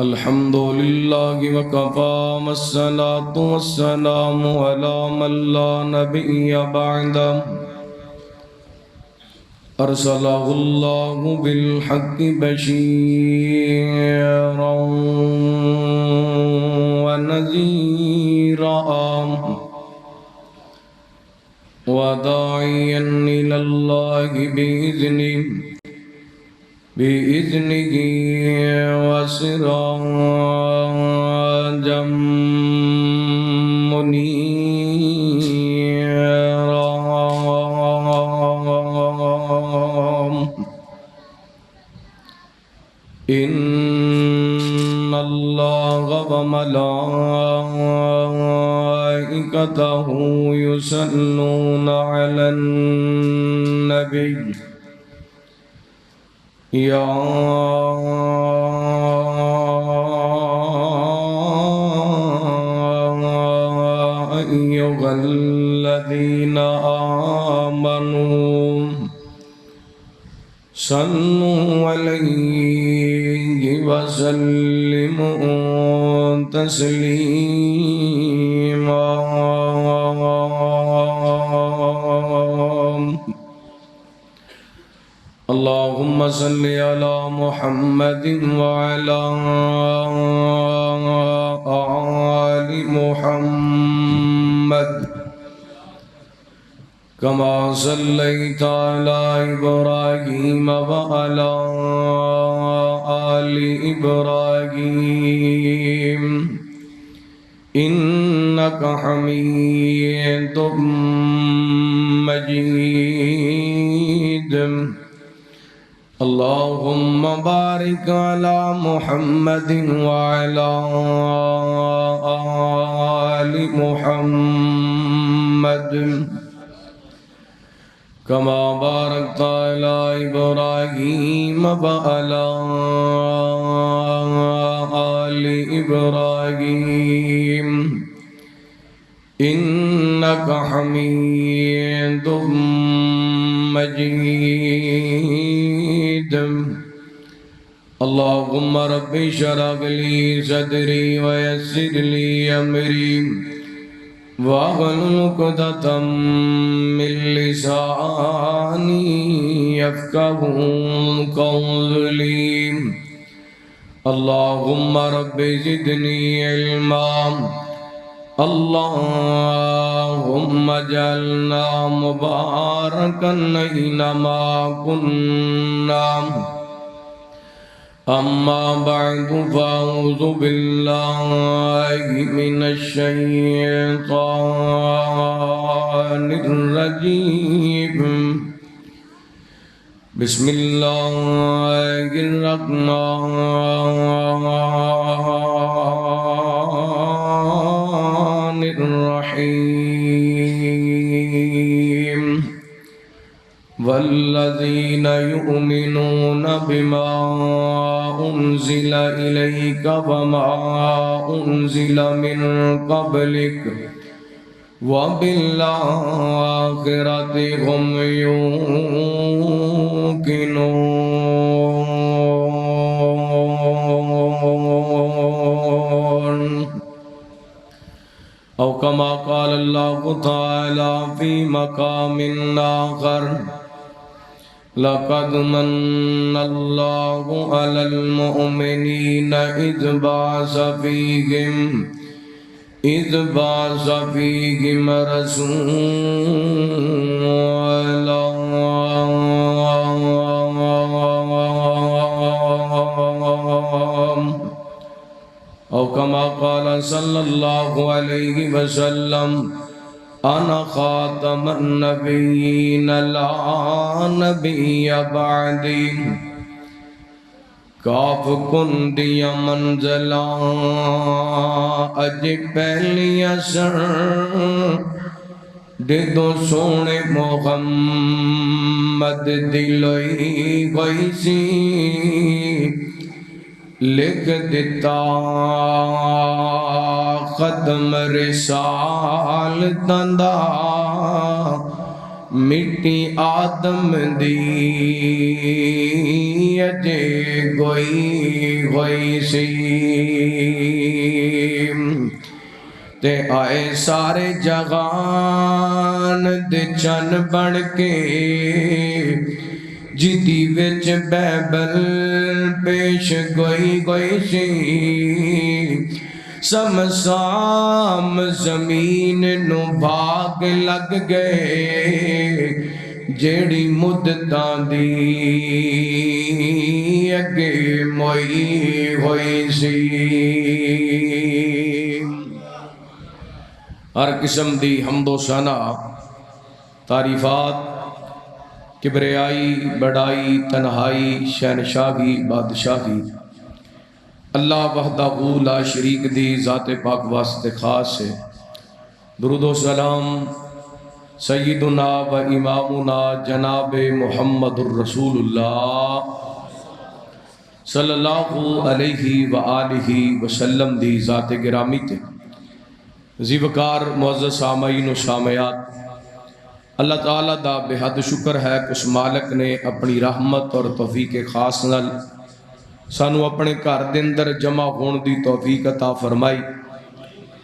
الحمد لله وكفى والصلاة والسلام على من لا نبي بعده أرسله الله بالحق بشيرا ونذيرا وداعيا إلى الله بإذنه وسراجا منيرا إن الله وملائكته يصلون على النبي يا أيها الذين آمنوا صلوا عليه وسلموا تسليما اللهم صل على محمد وعلى آل محمد كما صليت على إبراهيم وعلى آل إبراهيم إنك حميد مجيد اللهم بارك على محمد وعلى آل محمد كما باركت على إبراهيم وعلى آل إبراهيم إنك حميد مجيد اللهم رب اشرح لي صدري ويسر لي أمري واحلل عقدة من لساني يفقهوا قولي اللهم رب زدني علما اللهم اجعلنا مباركا أينما كنا أما بعد فأعوذ بالله من الشيطان الرجيم بسم الله الرحمن الرحيم والذين يؤمنون بما أنزل إليك وما أنزل من قبلك وبالآخرة هم يوقنون أو كما قال الله تعالى في مقام آخر لقد من الله على المؤمنين إذ بعث فيهم رسولا أو كما قال صلى الله عليه وسلم أنا خاتم النبيين لا نبي بعدي کاف کن دیا منزلہ اج پہلی اثر دو سونے محمد دلوئی گئی سی لکھ دیتا ختم رسال تندا مٹی آدم دی اجے گوئی سی تے آئے سارے جہان دے چن بن کے جدی وچ بیبل پیش گوئی سی سمسام زمین نو بھاگ لگ گئے جیڑی مدتاں دی اگے موئی ہوئی سی ہر قسم دی حمد و ثنا تعریفات کبریائی بڑائی تنہائی شہنشاہی بادشاہی اللہ وحدہ لا شریک دی ذات پاک واسطے خاص ہے۔ درود و سلام سیدنا و امامنا جناب محمد الرسول اللہ صلی اللہ علیہ وآلہ وسلم دی ذات گرامی تے زیوکار معزز سامعین و سامعات، اللہ تعالیٰ دا بے حد شکر ہے کہ اس مالک نے اپنی رحمت اور توفیق خاص نال سانو اپنے گھر دے اندر جمع ہون دی توفیق عطا فرمائی،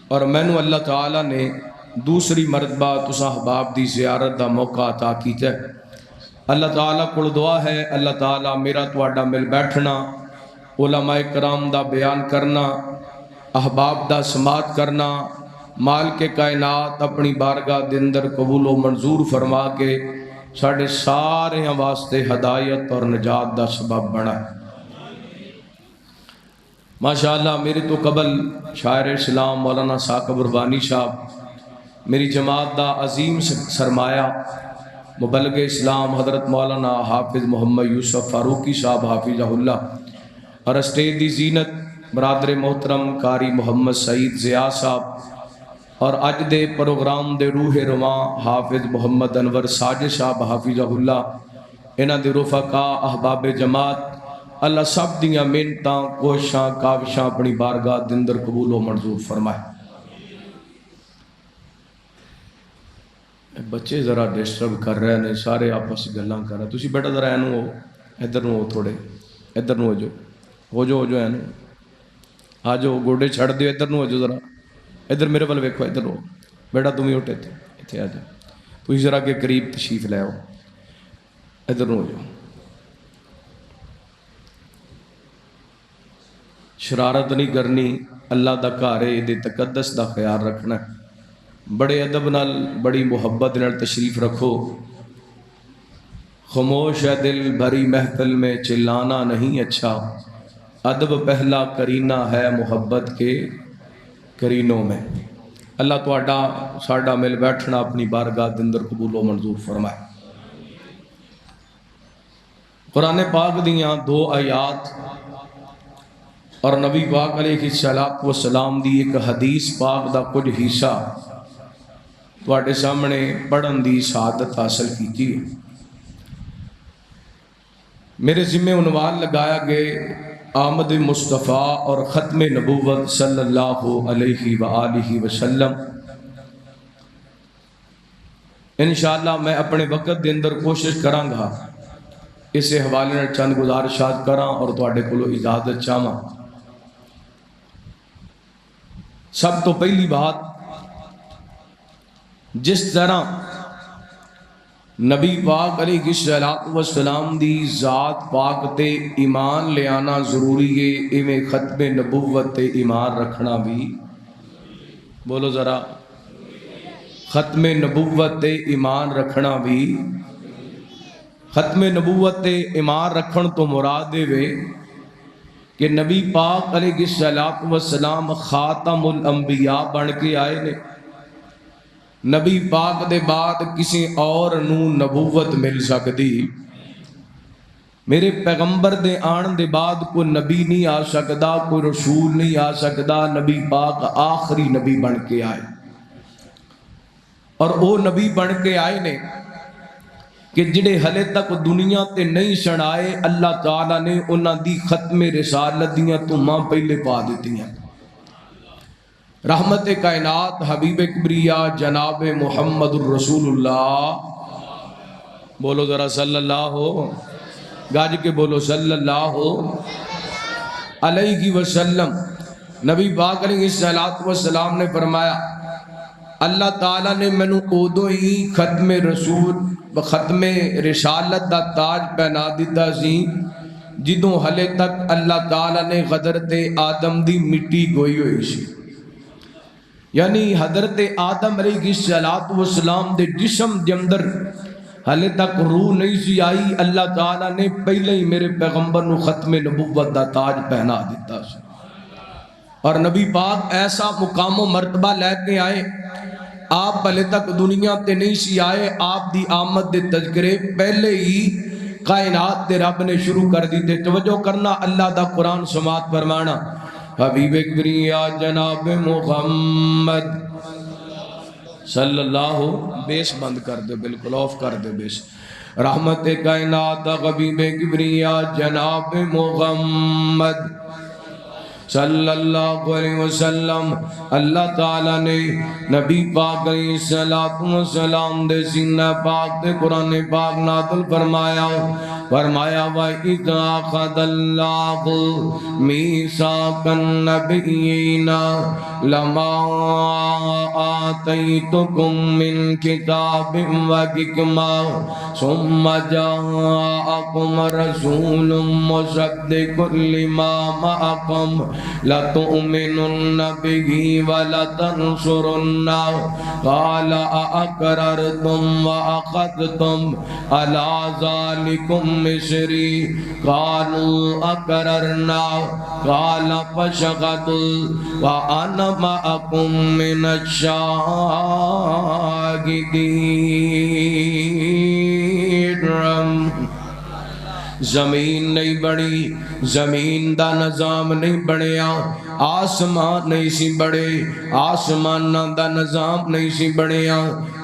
اور مینوں اللہ تعالیٰ نے دوسری مرتبہ تساں احباب دی زیارت دا موقع عطا کیتا ہے۔ اللہ تعالیٰ کو دعا ہے اللہ تعالیٰ میرا تواڈا مل بیٹھنا، علماء کرام دا بیان کرنا، احباب دا سماعت کرنا، مال کے کائنات اپنی بارگاہ دے اندر قبول و منظور فرما کے ساڑھے سارے واسطے ہدایت اور نجات دا سبب بنا ہے۔ ماشاءاللہ میرے تو قبل شاعر اسلام مولانا ثاقب ربانی صاحب، میری جماعت دا عظیم سرمایہ مبلغ اسلام حضرت مولانا حافظ محمد یوسف فاروقی صاحب حافظہ اللہ، اور اسٹیج دی زینت برادر محترم قاری محمد سعید ضیاء صاحب، اور اج دے پروگرام دے روح رواں حافظ محمد انور ساجد صاحب حافظہ اللہ، انہاں دے رفقا احباب جماعت، اللہ سب دیاں محنتاں کوشاں کاوشاں اپنی بارگاہ دے اندر قبول و منظور فرمائے۔ بچے ذرا ڈسٹرب کر رہے ہیں، سارے آپس گلاں کر رہے ہیں، تسی بیٹا ذرا اینو ہو، ادھر نو ہو، تھوڑے ادھر نو ہو جو اینو آ جو گوڑے چھڑ دیو، ادھر نو ہو جو، ذرا ادھر میرے پل ویکھو، ادھر ہو بیٹا، تم ہی اٹھے تھے اتنے آ جاؤ، تسی ذرا کے قریب تشریف لے آؤ، ادھر نو ہو جاؤ۔ شرارت نہیں کرنی، اللہ دا گھر ہے، دے تقدس دا خیال رکھنا ہے، بڑے ادب نال بڑی محبت نال تشریف رکھو۔ خاموش ہے دل بھری محفل میں چلانا نہیں اچھا، ادب پہلا کرینہ ہے محبت کے کرینوں میں۔ اللہ تواڈا ساڈا مل بیٹھنا اپنی بارگاہ دے اندر قبول و منظور فرمائے۔ قرآن پاک دیاں دو آیات اور نبی پاک علیہ السلام دی ایک حدیث پاک دا کچھ حصہ تواڈے سامنے پڑھن دی سعادت حاصل کیتی ہے۔ میرے ذمہ عنوان لگایا گئے آمد مصطفیٰ اور ختم نبوت صلی اللہ علیہ وآلہ وسلم۔ انشاءاللہ میں اپنے وقت دے اندر کوشش کراں گا اسے حوالے نال چند گزارشات کراں اور تواڈے کولوں اجازت چاہواں۔ سب تو پہلی بات، جس طرح نبی پاک علیہ السلام دی ذات پاک تے ایمان لے آنا ضروری ہے، ایویں ختم نبوت تے ایمان رکھنا بھی، بولو ذرا، ختم نبوت تے ایمان رکھنا بھی۔ ختم نبوت تے ایمان رکھن تو مراد دے کہ نبی پاک علیہ السلام خاتم الانبیاء بن کے آئے نے، نبی پاک دے بعد کسی اور نو نبوت مل سکتی، میرے پیغمبر دے آن دے بعد کوئی نبی نہیں آ سکتا، کوئی رسول نہیں آ سکتا، نبی پاک آخری نبی بن کے آئے، اور وہ نبی بن کے آئے نے کہ جڑے ہلے تک دنیا تے نہیں سن آئے، اللہ تعالیٰ نے انہاں دی ختم رسالت دیاں تماں پہلے پا دیتی ہیں۔ رحمت کائنات حبیب کبریا جناب محمد الرسول اللہ بولو ذرا صلی اللہ گاج کے بولو صلی اللہ علیہ وسلم۔ نبی پاک علیہ السلام نے فرمایا اللہ تعالیٰ نے مینو ادو ہی ختم رسول ختم رسالت دا تاج پہنا دیتا سی جدوں ہلے تک اللہ تعالیٰ نے حضرت آدم دی مٹی گوئی ہوئی سی، یعنی حضرت آدم علیہ السلام دے جسم دے اندر ہلے تک روح نہیں سی آئی، اللہ تعالیٰ نے پہلے ہی میرے پیغمبر نو ختم نبوت دا تاج پہنا دیتا سی، اور نبی پاک ایسا مقام و مرتبہ لے کے آئے، آپ پہلے تک دنیا تے نہیں سی آئے، آپ دی آمد دے تذکرے پہلے ہی کائنات دے رب نے شروع کر دی تھے۔ توجہ کرنا، اللہ دا قرآن سماعت فرمانا، حبیب کبریا جناب محمد صلی اللہ، بیس بند کر دے، بالکل آف کر دے بیس، رحمت کائنات حبیب کبریا جناب محمد صلی اللہ علیہ وسلم۔ اللہ تعالیٰ نے نبی پاک علیہ السلام دے سینہ پاک دے قرآن پاک نازل فرمایا، فرمایا وَإِذَا أَخَذَ اللَّهُ مِيثَاقَ النَّبِيِّينَ لَمَا آتَيْتُكُم مِّن كِتَابٍ وَحِكْمَةٍ ثُمَّ جَاءَكُمْ رَسُولٌ مُّصَدِّقٌ لِّمَا مَعَكُمْ لَتُؤْمِنُنَّ بِهِ وَلَتَنصُرُنَّهُ قَالَ أَأَقْرَرْتُمْ وَأَخَذْتُمْ عَلَىٰ ذَلِكُمْ مِصْرِي قَالُوا أَقْرَرْنَا قَالَ فَاشْهَدُوا وَأَنَا مَعَكُمْ مِنَ الشَّاهِدِينَ۔ زمین نہیں بڑی، زمین دا نظام نہیں بڑیا، آسمان نہیں سی بڑے، آسمان دا نظام نہیں سی بڑیا،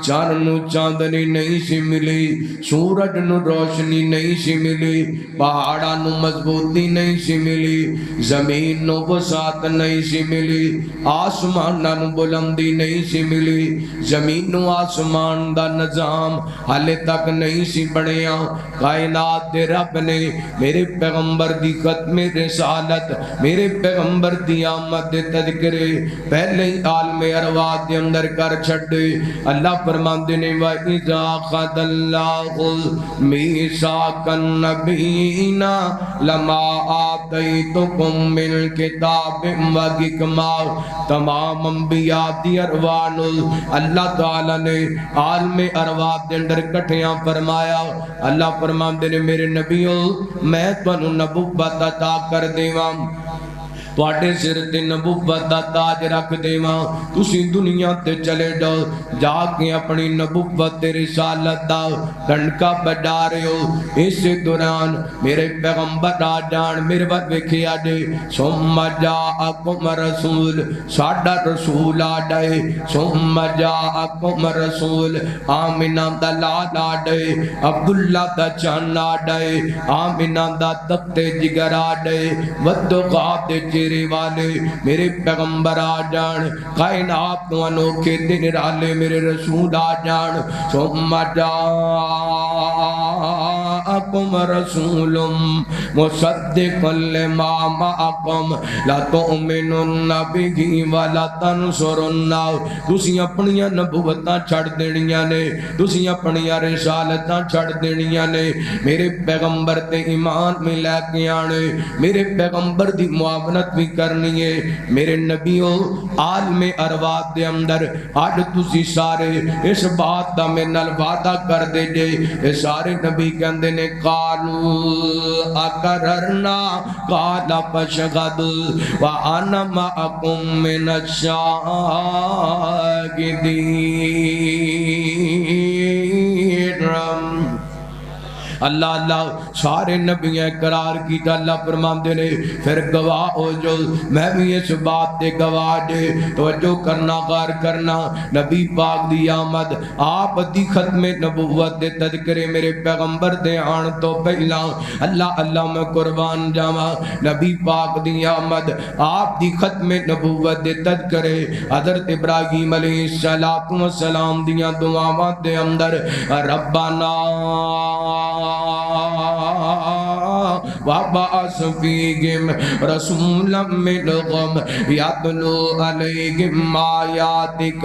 چاند نو چاندنی نہیں سی ملی، سورج نو روشنی نہیں سی ملی، پہاڑا نو مضبوطی نہیں سی ملی، زمین نو وسعت نہیں سی ملی، آسمان نو بلندی نہیں سی ملی، زمین نو آسمان دا نظام حالے تک نہیں سی بڑیا۔ کائنات دے رب نے میرے پیغمبر دی ختم رسالت، میرے پیغمبر دی آمد دے تذکرے پہلے ہی عالم ارواح دے اندر کر چھڑے۔ اللہ فرماندے نے وَإِذَا أَخَذَ اللَّهُ مِيثَاقَ النَّبِيِّينَ لَمَا آتَيْتُكُم مِّن كِتَابٍ وَحِكْمَةٍ، تمام انبیاء دی ارواح نو اللہ تعالیٰ نے عالم ارواح دے اندر کٹھیاں فرمایا۔ اللہ فرماندے نے میرے نبیوں میں تانوں نبوت عطا کر دیواں، تواڈے سر تے نبوت دا تاج رکھ دیواں، تسی دنیا تے چلے جاؤ، جا کے اپنی نبوت تے رسالت دا ڈنکا بجا رہے ہو، اس دوران میرے پیغمبر آ جان، میرے وقت ویکھیا جے، ثم جاءکم رسول، ساڈا رسول آ جائے، ثم جاءکم رسول، آمنہ دا لال آ جائے، عبداللہ دا چان آ جائے، آمنہ دا تخت جگر آ جائے، ودقات چہرے والے میرے پیغمبر آ جان، کائنات کو انوکھے دن رالے میرے رسول آ جان۔ ثم جاءکم رسول مصدق لما معکم لتؤمنن بہ ولتنصرنہ، تسی اپنیاں نبوتاں چھڑ دینیاں نے، تسی اپنیاں رسالتاں چھڑ دینیاں نے، میرے پیغمبر تے ایمان میں لے کے آنے، میرے پیغمبر دی معاونت بھی کرنی ہے۔ میرے نبیوں عالم ارواح دے اندر آج تسی سارے اس بات دا میں نال وعدہ کر دے جے، اے سارے نبی کہندے نے قالوا اقررنا قال فاشهدوا وانا معكم من الشاهدين۔ اللہ اللہ سارے نبیاں اقرار کیتا اللہ فرماندے نے پھر گواہ ہو جو میں بھی اس بات تے گواہ دے توجہ کرنا غور کرنا نبی پاک دی آمد آپ دی ختم نبوت دے تذکرے میرے پیغمبر دے آن تو پہلا اللہ اللہ میں قربان جاواں نبی پاک دی آمد آپ دی ختم نبوت دے تذکرے حضرت ابراہیم علیہ السلام دیاں دعاواں دے اندر ربنا وَبَعَثْ فِيهِمْ رَسُولًا مِّنْهُمْ يَتْلُو عَلَيْهِمْ آيَاتِكَ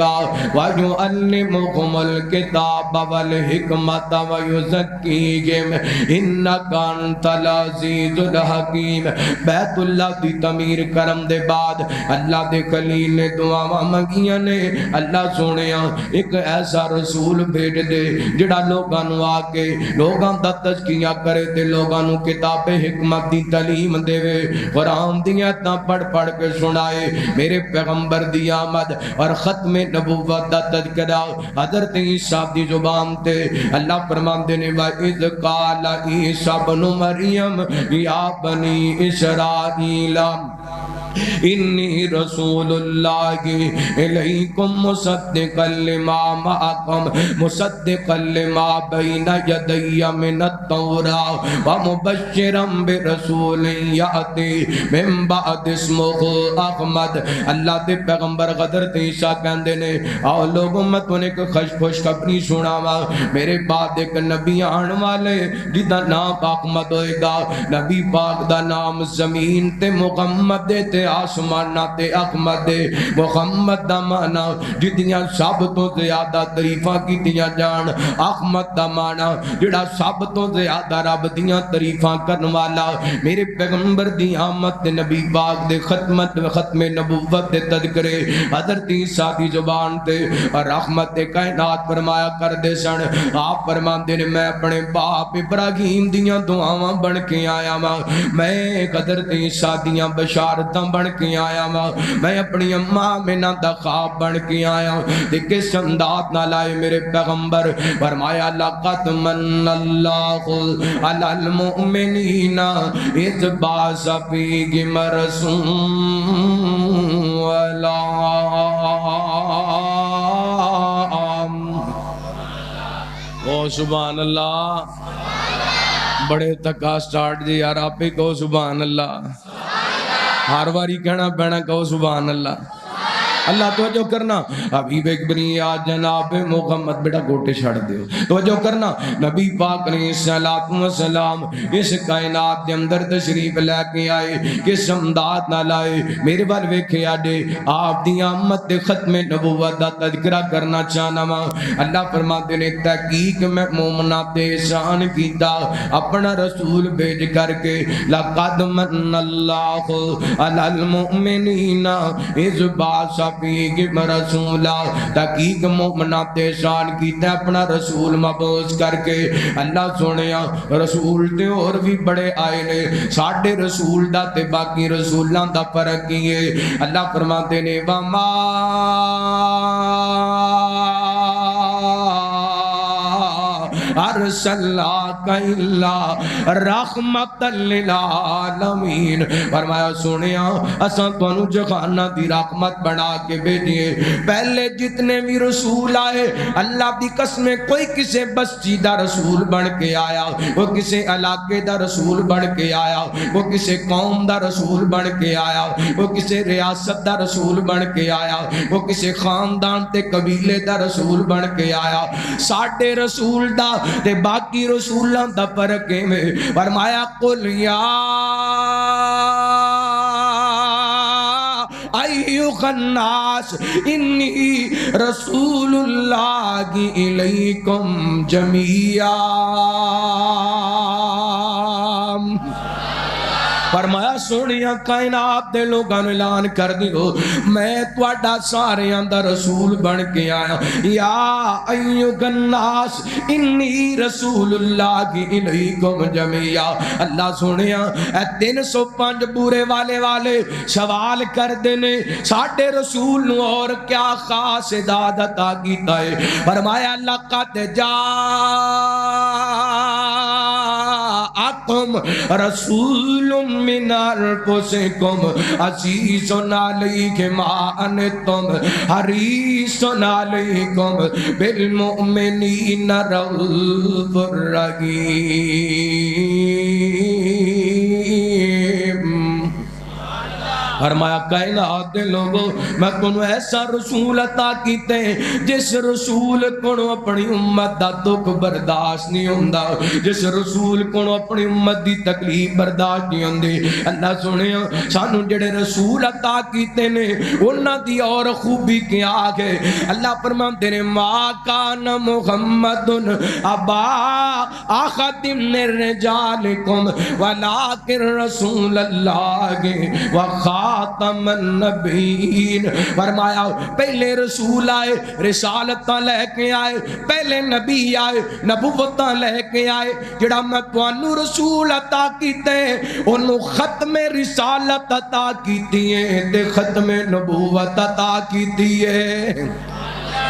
وَيُعَلِّمُهُمُ الْكِتَابَ وَالْحِكْمَةَ وَيُزَكِّيهِمْ إِنَّكَ أَنْتَ الْعَزِيزُ الْحَكِيمُ بیت اللہ دی تعمیر کرم دے بعد اللہ دے خلیل نے دعاواں منگیاں نے اللہ سونیا ایک ایسا رسول بھیج دے جڑا لوگاں نو آ کے لوگاں دا تزکیہ کرے تے لوگاں نو کتاب حکمت دی تعلیم دے قرآن دی آیتاں پڑھ پڑھ کے سنائے میرے پیغمبر دی آمد اور ختم نبوت دا تذکرہ حضرت عیسیٰ دی زبان تے اللہ فرماندے نے وَإِذْ قَالَ عِيسَى ابْنُ مَرْيَمَ يَا بَنِي إِسْرَائِيلَ انی رسول اللہ الیکم مصدقا لما معکم مصدقا لما بین یدی من التوراۃ ومبشرا برسول یاتی من بعد اسمہ احمد اللہ دے پیغمبر حضرت عیسیٰ کہندے نے آؤ لوگوں میں تو نے خوشخبری سناواں میرے بعد ایک نبی آن والے جدا نام احمد ہوئے گا نبی پاک دا نام زمین تے محمد تے آسمانہ تے احمد دے محمد دا مانا جدیاں سب تو زیادہ تعریفاں کیتیاں جان احمد دا مانا جڑا سب تو زیادہ رب دیاں تعریفاں کرن والا میرے پیغمبر دی آمد تے نبی پاک دے ختم نبوت دے تذکرے حضرت عیسیٰ دی زبان تے اور رحمت کائنات فرمایا کر دے سن آپ فرماندے نے میں اپنے باپ ابراہیم دیاں دعاواں بن کے آیا ماں میں حضرت عیسیٰ دیاں بشارتاں بن کے آیا ماں میں اپنی اماں آمنہ دا خواب بن کے آیا دیکھے سمداد نہ لائے میرے پیغمبر فرمایا لقد من اللہ علی المؤمنین اذ بعث فیہم رسولا او سبحان اللہ بڑے تکا سٹارٹ جی یار آپ ہی کہو سبحان اللہ ہر واری کہنا پینا کہو سبحان اللہ اللہ توجہ کرنا حبیب اکبری آج جناب محمد بیٹا گوٹے چھڑ دیو توجہ کرنا نبی پاک علیہ السلام اس کائنات دے اندر تشریف لے کے آئے کہ سمداد نہ لائے میرے بار ویکھے آڈے آپ دی آمد دے ختم نبوت دا تذکرہ کرنا چاہنا ماں اللہ فرماتے نے تحقیق میں مومنہ تے احسان کیتا اپنا رسول بھیج کر کے لقد من اللہ علی المؤمنین اذ بعث فیہم رسولا تحقیق مومنات احسان کیتا اپنا رسول مبعوث کر کے اللہ سنیا رسول تے اور بھی بڑے آئے نے ساڑھے رسول دا تے باقی رسولاں دا فرق کیے اللہ فرماتے نے وَمَا ارسلناک الا رحمت للعالمین فرمایا سنیا اساں تانوں جہاناں دی رحمت بنا کے بھیجیے پہلے جتنے بھی رسول آئے اللہ دی قسم کوئی کسے بستی دا رسول بن کے آیا وہ کسے علاقے دا رسول بن کے آیا وہ کسے قوم دا رسول بن کے آیا وہ کسے ریاست دا رسول بن کے آیا وہ کسے خاندان تے قبیلے دا رسول بن کے آیا ساڑھے رسول دا تے باقی رسولاں دا فرق میں فرمایا قل یا ایھا الناس انی رسول اللہ الیکم جمیعا فرمایا سونیا کائنات دے لوگاں نوں اعلان کر دیو میں تواڈا سارے دا رسول بن کے آیا یا ایھا الناس انی رسول اللہ الیکم جمیعا اللہ سونیا اے 305 بورے والے سوال کر دینے ساڈے رسول نوں اور کیا خاص داد عطا کیتا ہے فرمایا لقد جاء جاءکم رسول من انفسکم عزیز علیہ ما عنتم حریص علیکم بالمؤمنین رؤوف رحیم۔ فرمایا کائنات دے لوگوں میں تنوں ایسا رسول عطا کیتے جس رسول کو اپنی امت دا دکھ برداشت نہیں ہوندا، جس رسول کو اپنی امت دی تکلیف برداشت نہیں ہوندی۔ اللہ سنیا سانو جڑے رسول عطا کیتے نے انہاں دی اور خوبی کیا ہے۔ اللہ فرماندے نے ما کان محمد ابا احد من رجالکم ولکن رسول اللہ وخاتم النبیین۔ فرمایا پہلے رسول آئے، رسالتاں لے کے آئے، پہلے نبی آئے، نبوتاں لے کے آئے۔ جڑا میں تانوں رسول عطا کیتے انہوں ختم رسالت عطا کیتی ہے تے ختم نبوت عطا کیتی ہے۔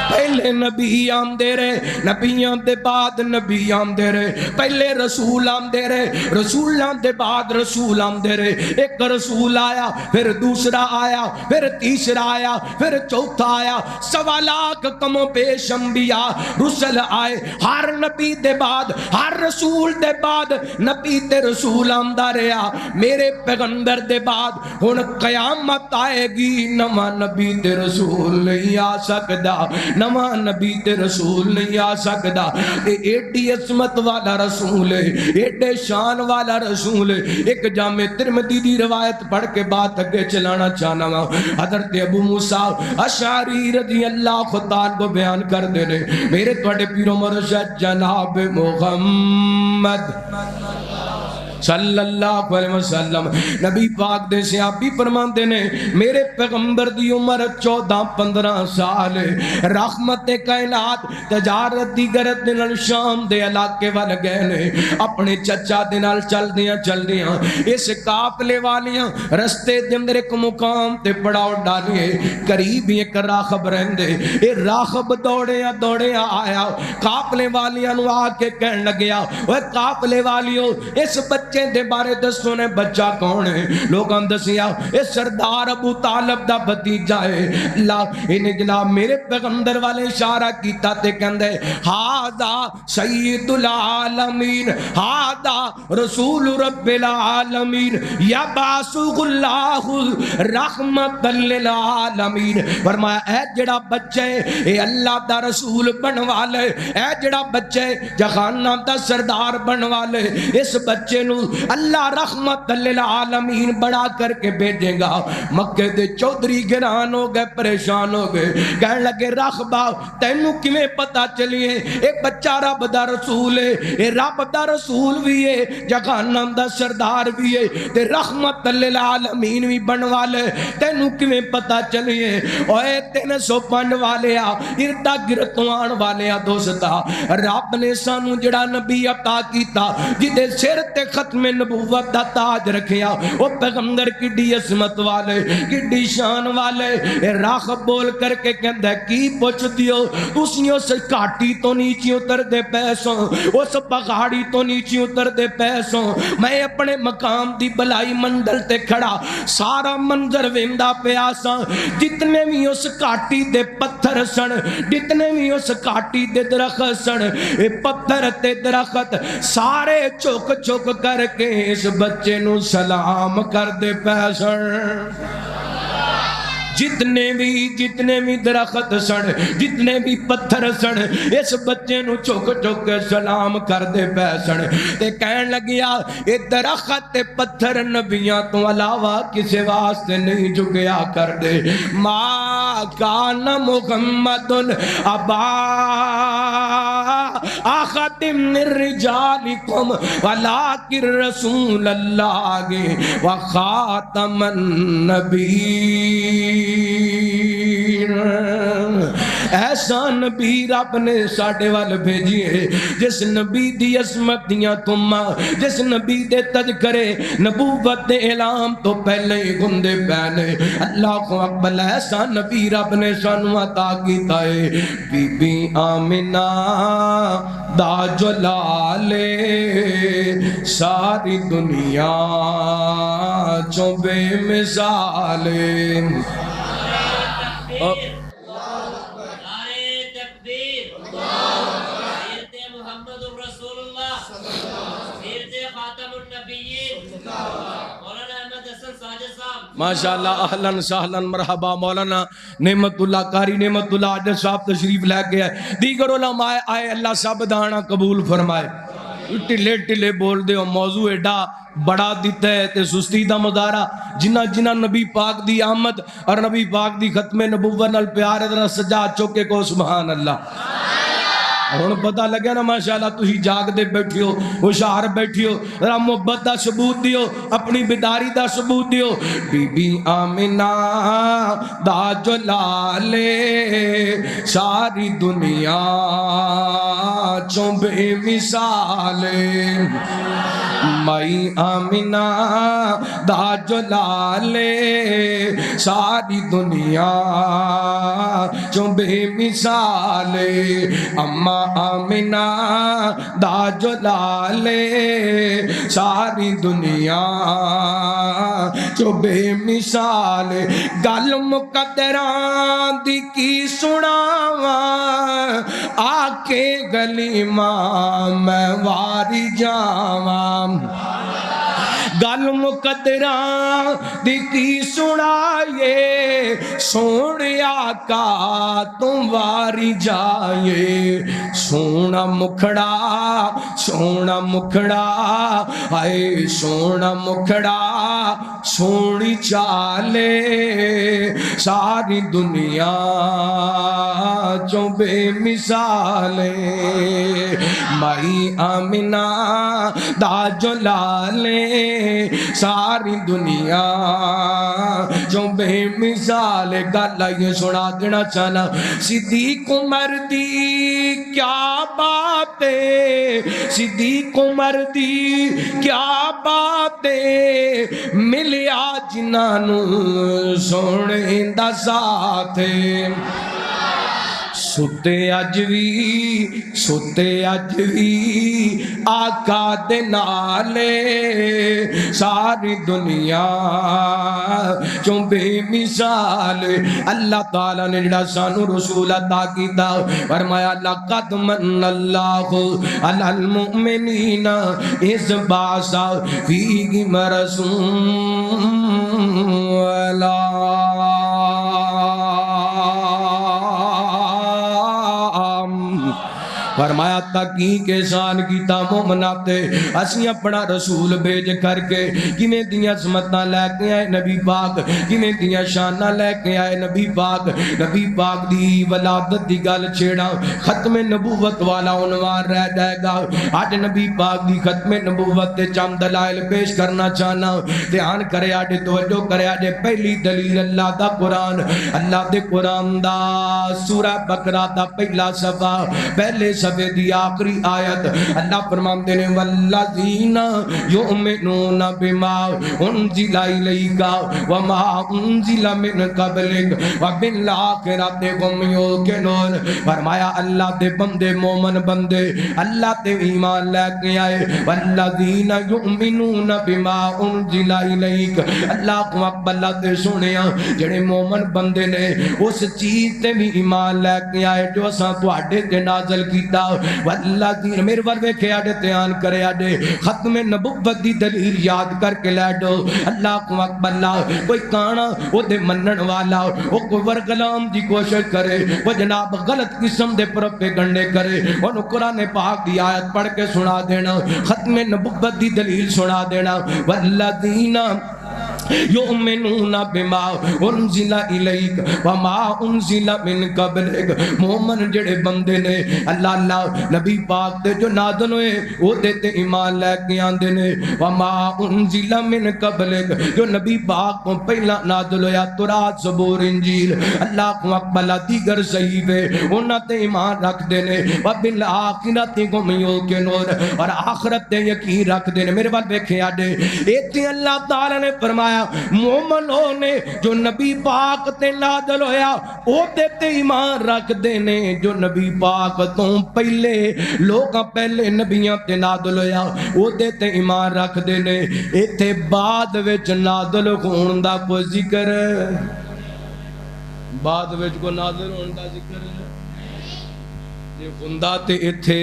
پہلے نبی آمدے رہے، نبیاں دے بعد نبی آمدے رہے، پہلے رسول آمدے رہے، رسولاں دے بعد رسول آمدے رہے۔ ایک رسول آیا، پھر دوسرا آیا، پھر تیسرا آیا، پھر چوتھا آیا، 1.25 لاکھ کم و بیش انبیاء رسل آئے۔ ہر نبی دے بعد، ہر رسول دے بعد نبی تے رسول آمدہ رہا۔ میرے پیغمبر دے بعد ہن قیامت آئے گی، نواں نبی تے رسول نہیں آ سکدا، نواں نبی تے رسول نہیں آ سکدا۔ ایڈی عظمت والا رسول ہے، ایڈے شان والا رسول ہے۔ ایک جامع ترمذی دی روایت پڑھ کے بات اگے چلانا چاہنا ہوں۔ حضرت ابو موسیٰ اشعری رضی اللہ تعالیٰ کو بیان کر دے رہے، میرے توڑے پیرو مرشد جناب محمد صلی اللہ علیہ وسلم نبی پاک دے صحابی فرماندے نے میرے پیغمبر دی عمر 14-15 سال ہے۔ رحمت کائنات تجارت دی غرض دے نال شام دے علاقے وال گئے نے، اپنے چچا دے نال چل دیاں اس قافلے والیاں رستے دے اندر ایک مقام تے پڑاؤ ڈالیے، قریب ہی ایک راغب رہندے۔ اے راغب دوڑیا آیا، قافلے والیاں نو آ کے کہن لگیا اوے قافلے والیو اس بچے دے بارے دسو نے بچہ کون ہے؟ لوگاں دسیا اے سردار ابو طالب دا بھتیجا ہے۔ اللہ انہیں جناب میرے پیغمبر والے اشارہ کیتا تے کہندے ہاذا سید العالمین، ہاذا رسول رب العالمین، یبعثہ اللہ رحمت للعالمین۔ فرمایا اے جڑا بچہ ہے اے اللہ دا رسول بن والے، اے جڑا بچہ ہے جہانہ دا سردار بن والے، اس بچے نو اللہ رحمت للعالمین بڑا کر کے بھیجے گا۔ مکے دے چودھری گران ہو گئے، پریشان ہو گئے، کہنے لگے راغبہ تینوں کیویں پتہ چلیے ایک بچہ رب دا رسول ہے، اے رب دا رسول بھی ہے، جہانم دا سردار بھی ہے، تے رحمت للعالمین بھی بن والے، تینوں کیویں پتہ چلیے؟ اوے 305 والے آ اردا گرتوان والے آ دوستا، رب نے سانو جڑا نبی عطا کیتا جدے سر تے ختم نبوت دا تاج رکھیا، او پیغمبر کڈی عظمت والے، کڈی شان والے۔ اے راغب بول کر کے کہندا کی پوچھ دیو تسیوں سے کاٹی تو نیچے اتر دے پیسوں، اس پہاڑی تو نیچے اتر دے پیسوں، میں اپنے مقام دی بلائی منزل تے کھڑا سارا منظر ویندا پیاساں، جتنے بھی اس کاٹی دے پتھر سن، جتنے بھی اس کاٹی دے درخت سن، اے پتھر تے درخت سارے چوک چوک کر کے اس بچے نو سلام کر دے پیسن۔ جتنے بھی درخت سن، جتنے بھی پتھر سن، اس بچے نو چوک چوک سلام کر دے پیسن۔ تے کہن لگیا اے درخت تے پتھر نبیاں تو علاوہ کسے واسطے نہیں جھکیا کر دے۔ ما کان محمد ابا احد من رجالکم ولکن رسول اللہ وخاتم النبیین۔ ایسا نبی رب نے ساڈے وال بھیجیے جس نبی دی عظمت دیاں تماں، جس نبی دے تذکرے نبوت دے اعلان تو پہلے ہی گندے پینے۔ اللہ اکبر، ایسا نبی رب نے سانو عطا کیتا ہے۔ بی بی آمنہ دا جلالے ساری دنیا چوں بے مثالے۔ ماشاءاللہ، اہلاً سہلاً مرحبا مولانا نعمت اللہ قاری نعمت اللہ عاجل صاحب تشریف لے کے آئے، دیگر علماء آئے، اللہ سب دانا قبول فرمائے۔ ٹلے ٹلے بول دے ہو، موضوع ایڈا بڑا دیتا ہے تے سستی دا مدارہ، جنہ جنہ نبی پاک دی آمد اور نبی پاک دی ختم نبوت نال پیار ادھر سجا چوکے کو سبحان اللہ۔ اور پتہ لگیا نا ماشاءاللہ تُسی جاگ دے بیٹھی ہو، ہوشیار بیٹھی ہو، ذرا محبت دا ثبوت دیو، اپنی بیداری دا ثبوت دیو۔ بی بی آمنہ دا جلالے ساری دنیا چوں بے مثالے، مائی آمنہ دا جلالے ساری دنیا چوں بے مثالے، اماں آمنہ دا جلالے ساری دنیا چوں بے مثالے۔ گل مقدران دی کی سناواں آکے گلی ماں میں واری جاواں، گل مقدران دی کی سنائے سونے آقا تم واری جائے، سونا مکھڑا آئے سونا مکھڑا سونی چالے ساری دنیا چوں بے مثالے، مائی آمنہ دا جلالے ساری دنیا جو بے مثال۔ گل یہ سنا دینا چاہنا، صدیق عمر دی کیا باتیں، صدیق عمر دی کیا باتیں، ملیا جنہاں سونے دا ساتھ، ستے اج وی آقا دے نالے ساری دنیا چوں بے مثال۔ اللہ تعالیٰ نے جڑا سانو رسول عطا کیتا فرمایا لقد من اللہ علی المؤمنین اذ بعث فیہم رسولا، فرمایا تحقیق احسان کیتا مومناتے اسی اپنا رسول بھیج کر کے کنے دیاں عظمتاں لے کے آئے نبی پاک، کنے دیاں شاناں لے کے آئے نبی پاک۔ نبی پاک دی ولادت دی گل چھیڑا ختم نبوت والا عنوان رہ جائے گا۔ آج نبی پاک دی ختم نبوت تے چند دلائل پیش کرنا چاہنا، دھیان کرے آج توجہ کرے آج۔ پہلی دلیل اللہ دا قرآن، اللہ دے قرآن دا سورہ بقرہ دا پہلا صفحہ پہلے صفحے دی آخری آیت اللہ فرماتے ہیں والذین یؤمنون بما انزل الیک وما انزل من قبلک وبالآخرۃ هم یوقنون۔ فرمایا اللہ دے بندے مومن بندے اللہ تے ایمان لے کے آئے، والذین یؤمنون بما انزل الیک، اللہ کو اللہ تے سنیا جڑے مومن بندے نے اس چیز تے بھی ایمان لے کے آئے جو اساں تواڈے تے نازل کیتا۔ والذین میرے ور ویکھے آڈے تیان کرے آڈے ختم نبوت دی دلیل یاد کر کے لے دو۔ اللہ کو اکبر اللہ کوئی کانا وہ دے منن والا وہ کوئی ورگلام دی کوشش کرے وہ جناب غلط قسم دے پروپیگنڈے کرے انہوں قرآن پاک دی آیت پڑھ کے سنا دینا، ختم نبوت دی دلیل سنا دینا۔ والذین یؤمنون بما انزل الیک وما انزل من قبلک، مومن جڑے بندے نے اللہ نبی پاک تے جو نازل ہوئے او دے تے ایمان لے کے آندے نے، وما انزل من قبلک جو نبی پاک کو پہلا نازل ہویا تورات زبور انجیل اللہ کو اقبلہ دیگر صحیفے انہاں تے ایمان رکھ دے نے، وبالآخرۃ ہم یوقنون اور آخرت تے یقین رکھ دے نے۔ میرے بات دیکھیں آڈے ایتھے اللہ تعالیٰ نے فرمایا مومنوں نے جو نبی پاک تے نازل ہویا او تے ایمان رکھ دے نے، جو نبی پاک تو پہلے لوگاں پہلے نبیاں تے نازل ہویا او تے ایمان رکھ دے نے۔ ایتھے بعد وچ نازل ہون دا کوئی ذکر، بعد وچ کو نازل ہون دا ذکر جے ہوندا تے ایتھے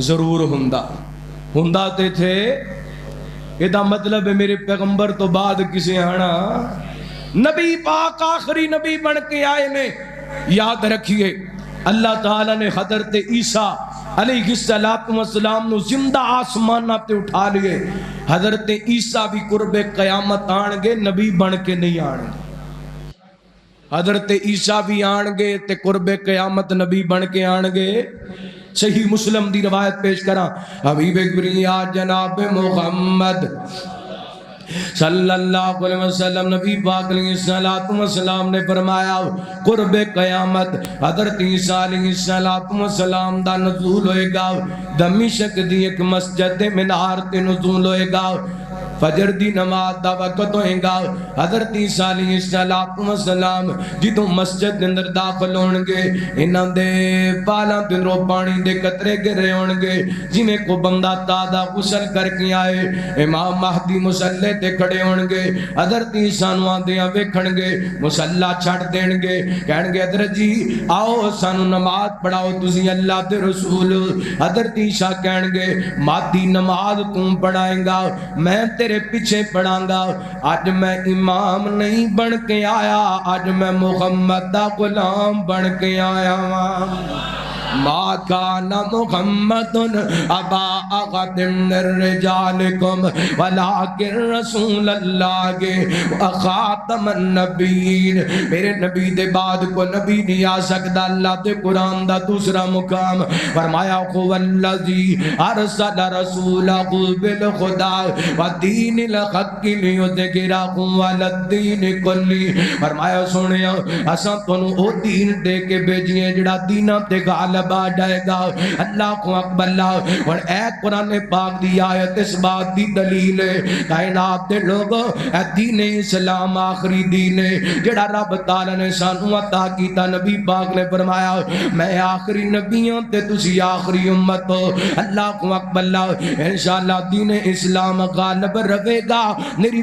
ضرور ہوندا تے تھے۔ یہ مطلب ہے میرے پیغمبر تو بعد کسے آنا، نبی پاک آخری نبی بن کے آئے نے۔ یاد رکھیے اللہ تعالیٰ نے حضرت عیسیٰ علیہ السلام نو زندہ آسمانہ تے اٹھا لیے۔ حضرت عیسیٰ بھی قرب قیامت آن گے، نبی بن کے نہیں آن گے۔ حضرت عیسیٰ بھی آن گے تے قرب قیامت نبی بن کے آن گے۔ صحیح مسلم دی روایت پیش کرا، حبیب گریہ جناب محمد صلی اللہ علیہ وسلم نبی پاک علیہ السلام نے فرمایا قرب قیامت حضرت عیسیٰ علیہ السلام دا نزول ہوئے گا، دمشق دی ایک مسجد منار تے نزول ہوئے گا، فجر دی نماز دا وقت ہوئے گا۔ حضرت عیسیٰ علیہ السلام جدوں مسجد دے اندر داخل ہونگے انہاں دے پالاں تے اندروں پانی دے قطرے گرے ہونگے جویں کو بندہ تازہ غسل کر کے آئے۔ امام مہدی مصلی تے کھڑے ہونگے، حضرت عیسیٰ نوں آندیاں ویکھن گے، مصلی چھڈ دین گے، کہن گے حضرت جی آؤ سانوں نماز پڑھاؤ تسی اللہ دے رسول۔ حضرت عیسیٰ کہن گے مہدی نماز تم پڑھائیں گا، میں تیرے پیچھے پڑھاں گا، آج میں امام نہیں بن کے آیا، آج میں محمد دا غلام بن کے آیا ہوں۔ ما کان محمد ابا احد من رجالکم ولکن رسول اللہ وخاتم النبیین، میرے نبی دے بعد کو نبی نہیں آ سکتا۔ اللہ دے قرآن دا دوسرا مقام فرمایا هو الذی ارسل رسولہ بالہدی ودین الحق لیظہرہ علی الدین کلہ، فرمایا سنیا اساں تانوں او دین دے کے بھیجیے جڑا دیناں تے غالب آ جائے گا۔ اللہ کو اکبر اللہ۔ اور اے قرآن پاک دی آیت اس بات دی دلیل ہے کائنات دے لوگوں اے دین اسلام آخری دین ہے جڑا رب تعالیٰ نے سانوں عطا کیتا۔ نبی پاک نے فرمایا میں آخری نبیوں تے تسی آخری امت ہو۔ اللہ کو اکبر اللہ۔ انشاءاللہ دین اسلام غالب رہے گا۔ میری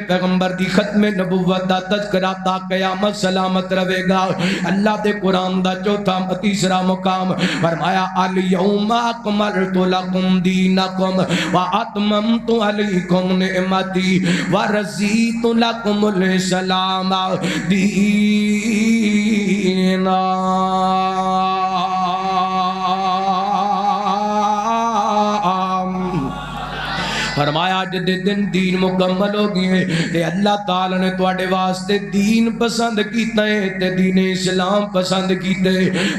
پیغمبر دی ختم نبوت دا تذکرہ تا قیامت سلامت رہے گا۔ اللہ دے قرآن دا چوتھا تیسرا مقام فرمایا الیوم اکملت لکم دینکم واتممت علیکم نعمتی ورضیت لکم الاسلام دینا۔ فرمایا جد دن دین مکمل ہو گئے تے اللہ تعالیٰ نے تواڈے واسطے دین پسند کیتا ہے تے دین اسلام پسند کیتے۔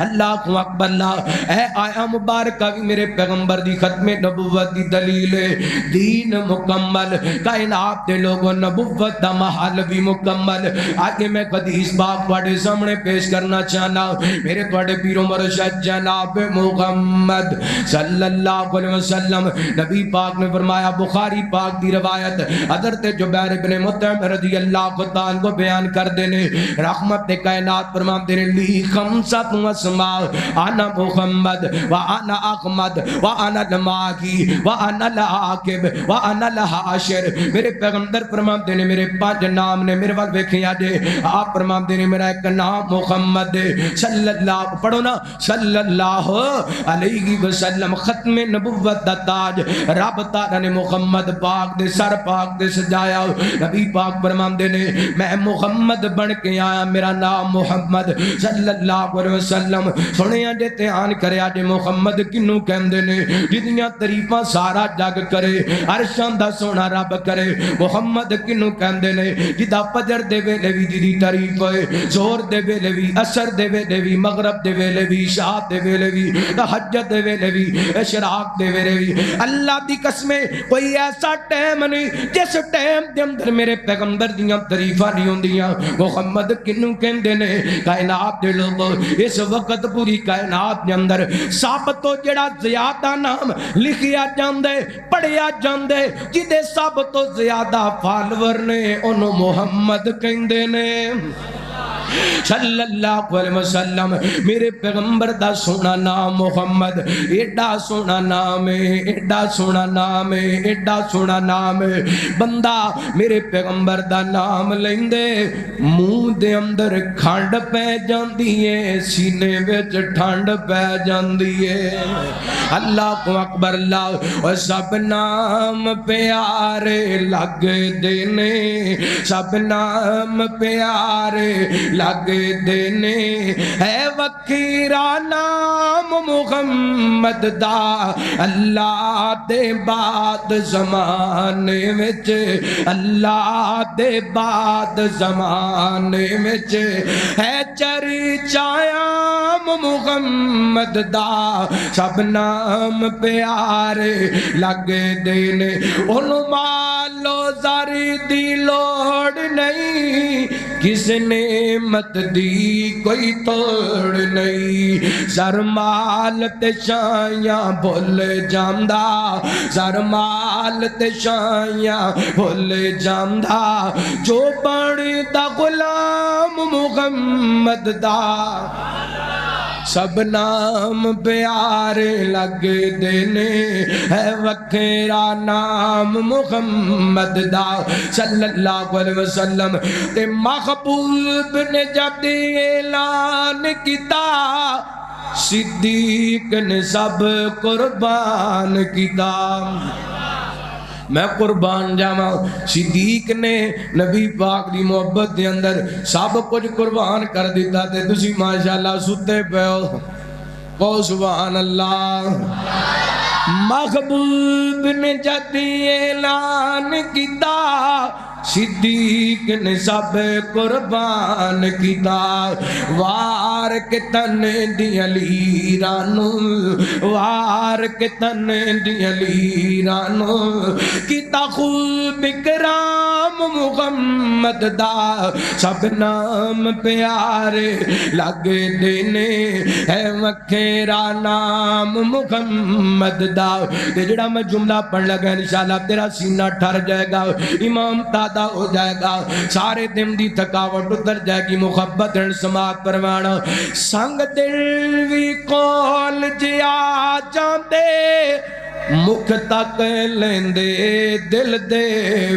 اللہ کو اکبر اللہ۔ اے آیا مبارکہ بھی میرے پیغمبر دی ختم نبوت دی دلیل ہے۔ دین مکمل، کائنات دے لوگوں نبوت دا محل بھی مکمل۔ آگے میں حدیث پاک تواڈے سامنے پیش کرنا چاہنا، میرے تواڈے پیر و مرشد جناب محمد صلی اللہ علیہ وسلم نبی پاک نے فرمایا بخاری پاک دی روایت حضرت جبیر بن مطعم رضی اللہ عنہ کو بیان کر دینے رحمت کائنات فرمان دینے لی خمسات اسماء انا محمد وانا احمد وانا الماکی وانا العاقب وانا الحاشر۔ میرے پیغمبر فرمان دینے میرے پانچ نام نے، میرے وقت دیکھیں آجے آپ فرمان دینے میرا ایک نام محمد صلی اللہ، پڑھو نا صلی اللہ علیہ وسلم، ختم نبوت دا تاج رب تعالیٰ نے محمد پاک پاک دے سر پاک دے سجایا نبی پاک فرماندے نے میں محمد بن کے آیا میرا نام محمد صلی اللہ علیہ وسلم سنیا جے دھیان کریا جے محمد کنوں کہندے نے جدیاں تعریفاں سارا جگ کرے عرشاں دا سونا رب کرے محمد کنوں کہندے نے جدا فجر دے ویلے وی جدی تعریف ہوئے زہر دے ویلے وی عصر دے ویلے وی مغرب دے ویلے وی عشاء دے ویلے وی تہجد دے ویلے وی اشراق دے ویلے وی اللہ دی قسمیں کوئی ایسا ٹائم نہیں جس ٹائم دے اندر میرے پیغمبر دیاں تعریفاں نہیں ہوندیاں محمد کنوں کہندے نے کائنات دے لوگوں اس وقت پوری کائنات دے اندر سب تو جڑا زیادہ نام لکھیا جاندے پڑھیا جاندے جدے سب تو زیادہ فالور نے انہوں محمد کہندے نے صلی اللہ علیہ وسلم میرے پیغمبر دا سونا نام محمد ایڈا سونا نام ہے ایڈا سونا نام ہے ایڈا سونا نام ہے بندہ میرے پیغمبر دا نام لیندے منہ دے اندر کھانڈ پہ جاندی ہے سینے وچ ٹھنڈ پہ جاندی ہے اللہ کو اکبر اللہ اور سب نام پیارے لگ دینے سب نام پیارے لگ دینے ہے وکیرا نام محمد دا اللہ دے بعد زمانے وچ اللہ دے بعد زمانے وچ ہے چرچایا محمد دا سب نام پیارے لگ دینے انہوں مالو زر دی لوڑ نہیں کس نعمت دی کوئی توڑ نہیں زر مال تے شایاں بھول جاندہ زر مال تے شایاں بھول جاندہ جو بڑھتا غلام محمد دا سب نام پیارے لگ دینے ہے وکھرا نام محمد دا صلی اللہ علیہ وسلم تے محبوب نے جب اعلان کیتا صدیق نے سب قربان کیتا میں قربان جاواں صدیق نے نبی پاک دی محبت دے اندر سب کچھ قربان کر دیتا تے تسی ماشاءاللہ ستے پہ ہو سبحان اللہ محبوب نے جد اعلان کیتا صدیق نے سب قربان کیتا وار کے تن دی علی رانو وار کے تن دی علی رانو کیتا خوب اکرام محمد دا سب نام پیارے لگ دینے ہے وکھرا نام محمد دا تے جڑا میں جملہ پڑھ لگا انشاءاللہ تیرا سینہ ٹھر جائے گا امام تادہ ہو جائے گا سارے دن دی تھکاوٹ اتر جائے گی محبت سماعت پروانا سنگ دل وی کول جیا جاندے مکھ تک لیندے دل دے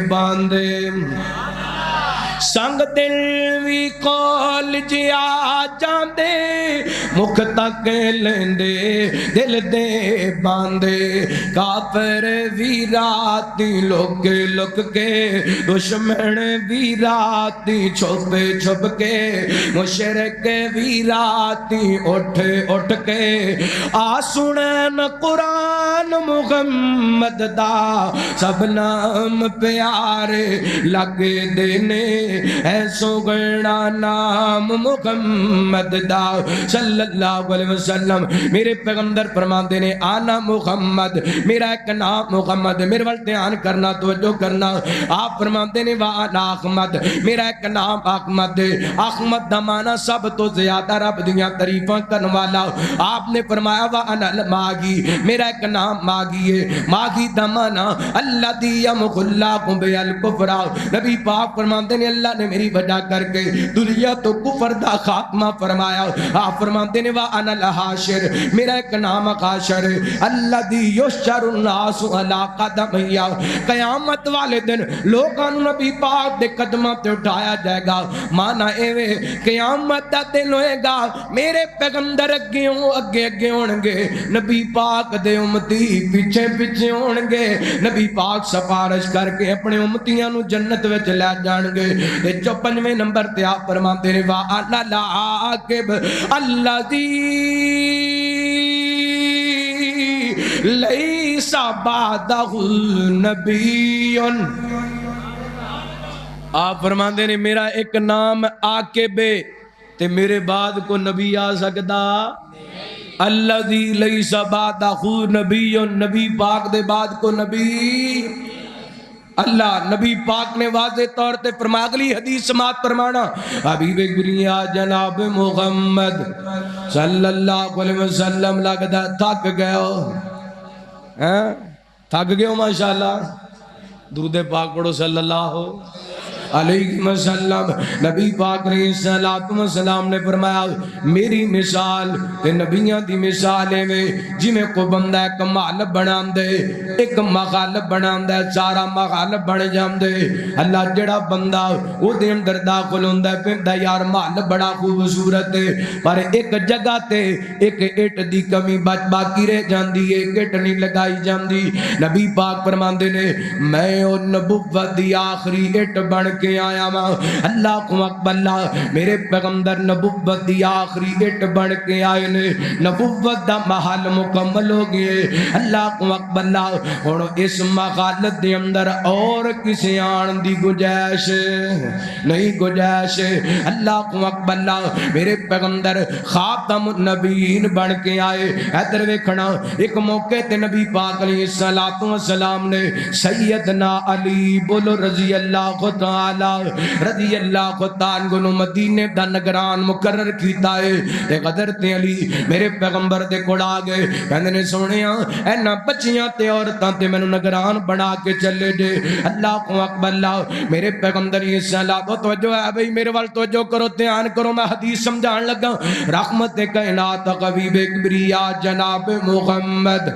باندے سنگ دل وی کول جیا جاندے مکھ تک لیندے دل دے باندے کافر وی راتی لک لک کے دشمن وی راتی چھپ چھپ کے مشرک وی راتی اٹھ اٹھ کے آ سنن قرآن محمد دا سب نام پیارے لگ دینے اے سوگنا نام محمد دا صلی اللہ علیہ وسلم میرے پیغمبر فرماندے نے آنا محمد میرا ایک نام محمد میرے وال دھیان کرنا توجہ کرنا آپ فرماندے نے وانا احمد میرا ایک نام احمد احمد دا معنی سب تو زیادہ رب دیاں تعریفاں کرن والا آپ نے فرمایا وانا الماغی میرا ایک نام ماغی ہے ماغی دا معنی الذی یمحو اللہ بها الکفر نبی پاک فرماندے نے اللہ نے میری وجہ کر کے دنیا تو کفر دا خاتمہ فرمایا آپ فرماتے نے وَأَنَا الْحَاشِرُ میرا ایک نام حاشر الَّذِي يُحْشَرُ النَّاسُ عَلَىٰ قَدَمَيْهِ قیامت والے دن لوگاں نوں نبی پاک دے قدماں تے اٹھایا جائے گا مانا ایوے قیامت دا دن ہوئے گا میرے پیغمبر اگے اگے ہون گے نبی پاک دے امتی پیچھے پیچھے ہون گے نبی پاک سفارش کر کے اپنے امتیاں نو جنت وچ لے جان گے تے 55ویں نمبر تے آپ فرماتے نے وا العاقب الذی لیس بعدہ نبی آپ فرماتے نے میرا ایک نام عاقب ہے تے میرے بعد کو نبی آ سکتا الذی لیس بعدہ نبی نبی پاک دے بعد کو نبی اللہ نبی پاک نے واضح طور تے فرما اگلی حدیث سماعت فرمانا حبیب گریا جناب محمد صلی اللہ علیہ وسلم لگتا تھک گئے ہو تھک گئے ہو ماشاءاللہ درود پاک پڑھو صلی اللہ علیہ وسلم نبی پاک علیہ السلام نے فرمایا میری مثال تے نبیاں دی مثالیں میں جی میں کو بندہ ایک محل بنام دے ایک مغال بنام دے سارا مغال بن جام دے اللہ جڑا بندہ وہ دے اندر داخل ہوندہ ہے پھر دا یار محل بڑا خوبصورت ہے پر ایک جگہ تے ایک اٹ دی کمی باقی رہ جان دی ایک اٹ نہیں لگائی جان دی نبی پاک فرمان دے نے میں اور نبوت دی آخری اٹ بن کے آیا ماں اللہ کو اکبر اللہ میرے پیغمبر نبوت دی آخری اٹ بن کے آئے نے نبوت دا محل مکمل ہو گئے اللہ کو اکبر اللہ اور اس مغالت دے اندر اور کسی آن دی گجائش نہیں گجائش اللہ کو اکبر اللہ میرے پیغمبر خاتم النبیین بن کے آئے ادھر ویکھنا ایک موقع تے نبی پاک علیہ السلام نے سیدنا علی بولو رضی اللہ تعالی رضی اللہ تعالی عنہ مدینے دا نگران مقرر کیتا ہے تے حضرت علی میرے پیغمبر دے کول آ گئے کہندے نے سونیا اینا بچیاں تے عورتاں تے مینوں نگران بنا کے چلے جے اللہ کو اکبر اللہ میرے پیغمبر یہ صلاۃ توجہ ہے بھئی میرے وال توجہ کرو دھیان کرو میں حدیث سمجھان لگا رحمت کائنات حبیب کبریا جناب محمد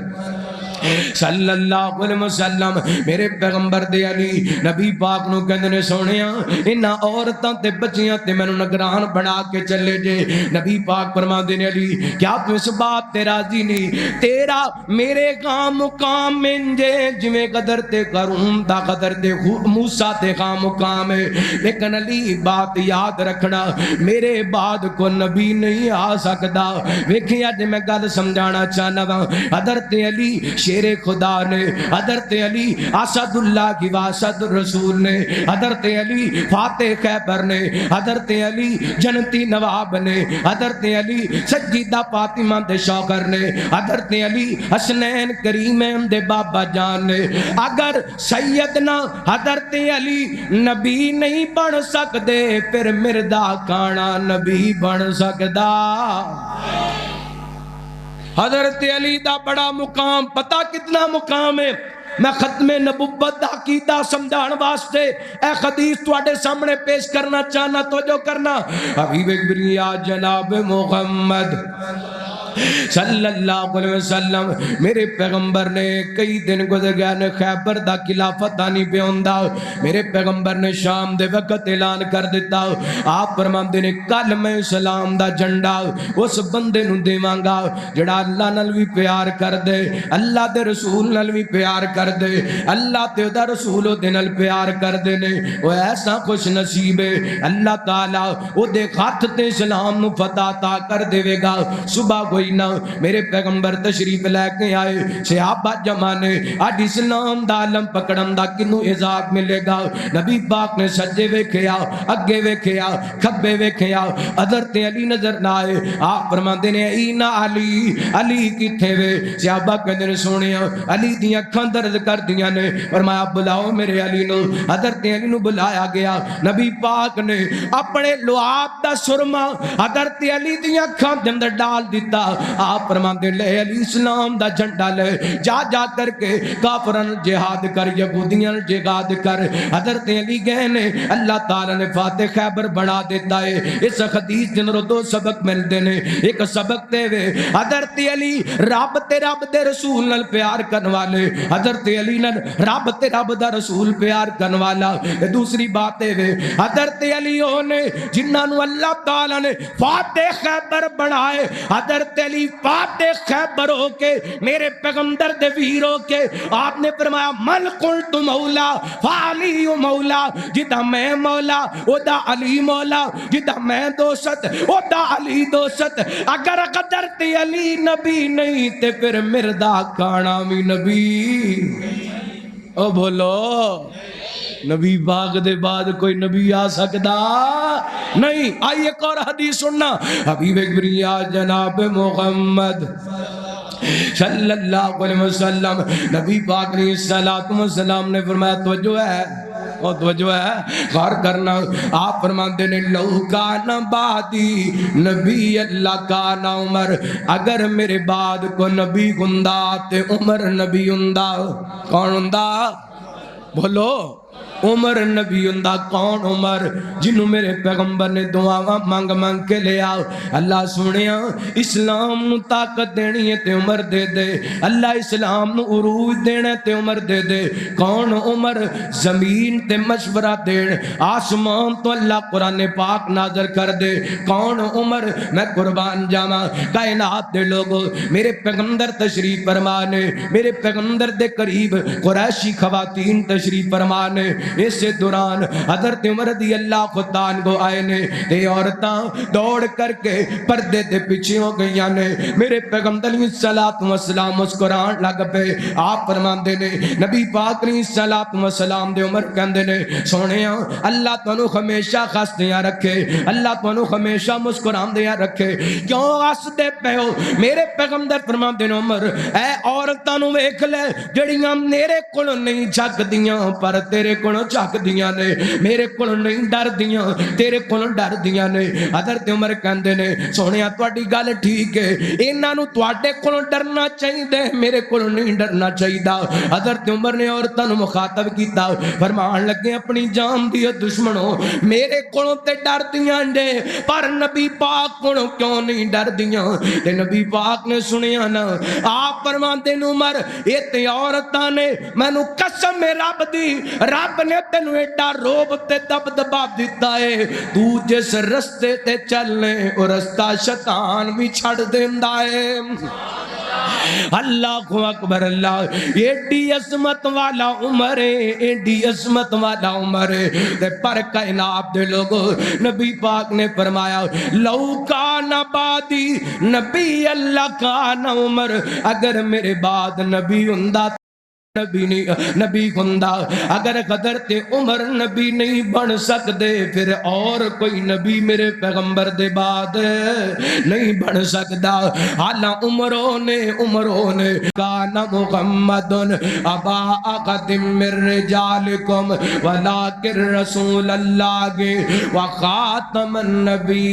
صلی اللہ علیہ وسلم میرے پیغمبر دے علی نبی پاک نو کہندے نے سونیا انہاں عورتاں تے بچیاں تے مینوں نگران بنا کے چلے جے نبی پاک فرماندے نے علی کیا تو اس بات تے راضی نہیں تیرا میرے کام مقام منجے جویں قدر تے کروں دا قدر تے موسیٰ تے کام مقام ہے لیکن علی بات یاد رکھنا میرے بعد کو نبی نہیں آ سکتا ویکھیا جے میں گل سمجھانا چاہنا وا حضرت علی شیر خدا نے حضرت علی اسد اللہ کی واسد رسول نے حضرت علی فاتح خیبر نے حضرت علی جنتی نواب نے حضرت علی سجیدہ فاطمہ دے شوکر نے حضرت علی حسنین کریمین دے بابا جان نے اگر سیدنا حضرت علی نبی نہیں بن سکتے پھر مردا کھانا نبی بن سکتا حضرت علی دا بڑا مقام پتہ کتنا مقام ہے میں ختم نبوت دا عقیدہ سمجھان واسطے اے حدیث تواڈے سامنے پیش کرنا چاہنا توجہ کرنا حبیب کبریا جناب محمد صلی اللہ علیہ وسلم میرے پیغمبر نے کئی دن گزر گیا نے خیبر دا قلعہ فتح نہیں پہ ہوندا میرے پیغمبر نے شام دے وقت اعلان کر دیتا آپ فرماندے نے کل میں اسلام دا جھنڈا اس بندے نوں دیواں گا جڑا اللہ نال وی پیار کر دے اللہ دے رسول نال وی پیار کر دے اللہ تے دا رسول دے نال پیار کر دے نے او ایسا خوش نصیب ہے اللہ تعالی او دے ہاتھ تے اسلام نو فتح عطا کر دے گا صبح کوئی نہ میرے پیغمبر تشریف لے کے آئے صحابہ جمانے آج اسلام دا علم پکڑن دا کنو عذاب ملے گا نبی پاک نے سجے ویکھیا اگے ویکھیا کھبے ویکھیا حضرت علی نظر نہ آئے آپ فرماندے نے اینا علی علی کتھے وے صحابہ کہندے نے سونیا علی دی اکھاں درد کر دیاں نے فرمایا بلاؤ میرے علی نو حضرت علی نو بلایا گیا نبی پاک نے اپنے لعاب دا سرما حضرت علی دی اکھاں دے اندر ڈال دیتا آپ فرماندے لے علی اسلام دا جھنڈا لے جا جا کر کے کافرن جہاد کر یہودیاں جہاد کر حضرت علی گئے نے اللہ تعالی نے فاتح خیبر بنا دیتا ہے اس حدیث جنروں دو سبق ملتے نے ایک سبق تے وے حضرت علی رب دے رسول نال پیار کرن والے حضرت علی نال رب دا رسول پیار کرن والا دوسری بات تے وے حضرت علی ہونے جنہاں نو اللہ تعالی نے فاتح خیبر بنائے حضرت علی فاتح خیبر ہو کے میرے پیغمبر دے ویر ہو کے آپ نے فرمایا من قلت مولا فعلی مولا، جدہ میں مولا او دا علی مولا، جدہ میں دوست او دا علی دوست، اگر قدرت علی نبی نہیں تے پھر مردہ کھانا بھی نبی او بولو نبی پاک دے بعد کوئی نبی آ سکتا نہیں۔ آئیے ایک اور حدیث سننا، حبیب اکبریہ جناب محمد صلی اللہ علیہ وسلم نبی پاک علیہ السلام نے فرمایا توجہ ہے اور توجہ ہے غور کرنا، آپ فرماتے ہیں لو کان بعدی نبی اللہ کان عمر، اگر میرے بعد کو نبی ہوندا تے عمر نبی ہوندا۔ کون ہوندا بولو؟ عمر نبی ہوندا۔ کون عمر؟ جنہوں میرے پیغمبر نے دعا مانگ مانگ کے لے آؤ، اللہ سنیا اسلام نو طاقت دینی ہے تے عمر دے دے، اللہ اسلام نو عروج دینا تے عمر دے دے۔ کون عمر؟ زمین تے مشورہ دین، آسمان تو اللہ قرآن پاک نازل کر دے۔ کون عمر؟ میں قربان جاواں کائنات دے لوگو، میرے پیغمبر تشریف فرمانے، میرے پیغمبر دے قریب قریشی خواتین تشریف فرمانے، اس دوران حضرت عمر رضی اللہ خدا عنہ آئے نے تے عورتاں دوڑ کر کے پردے دے پیچھے ہو گئیاں نے، میرے پیغمبر علیہ السلام مسکران لگ پے۔ آپ فرماندے نے نبی پاک علیہ السلام دے عمر کہندے نے سونیاں اللہ تانوں ہمیشہ ہسدیاں رکھے، اللہ تانوں ہمیشہ مسکراندیاں رکھے، کیوں ہسدے پے ہو؟ میرے پیغمبر فرماندے نے عمر اے عورتاں نوں ویکھ لے جڑیاں میرے کول نہیں جھکدیاں پر تیرے کولوں جھکدیاں نے، میرے کولوں نہیں ڈردیاں تیرے کولوں ڈردیاں نے۔ حضرت عمر کہندے نے سونیا تہاڈی گل ٹھیک ہے، انہاں نوں تواڈے کولوں ڈرنا چاہیے، میرے کولوں نہیں ڈرنا چاہیے۔ حضرت عمر نے عورتاں نوں مخاطب کیتا، فرمان لگے اپنی جان دی دشمنوں میرے کولوں تے ڈردیاں جے پر نبی پاک کولوں کیوں نہیں ڈردیاں؟ تے نبی پاک نے سنیا نا، آپ فرماندے نے عمر اے تے عورتاں نے مینوں قسم رب دی، رب نے تینوں ایڈا روب تے دبدبا دیتا ہے، تو جس رستے تے چلنے او رستہ شیطان بھی چھڑ دیندا ہے۔ اللہ اکبر اللہ، ایڈی عظمت والا عمر ہے، ایڈی عظمت والا عمر ہے۔ تے پر کائنات دے لوگوں نبی پاک نے فرمایا لو کان بعدی نبی اللہ کان عمر، اگر میرے بعد نبی ہوندا نبی نہیں نبی ہوندا، اگر حضرت عمر نبی نہیں بن سکدے پھر اور کوئی نبی میرے پیغمبر دے بعد نہیں بن سکدا۔ حالاں عمروں نے کان محمد ابا احد من رجالکم ولکن رسول اللہ وخاتم النبیین۔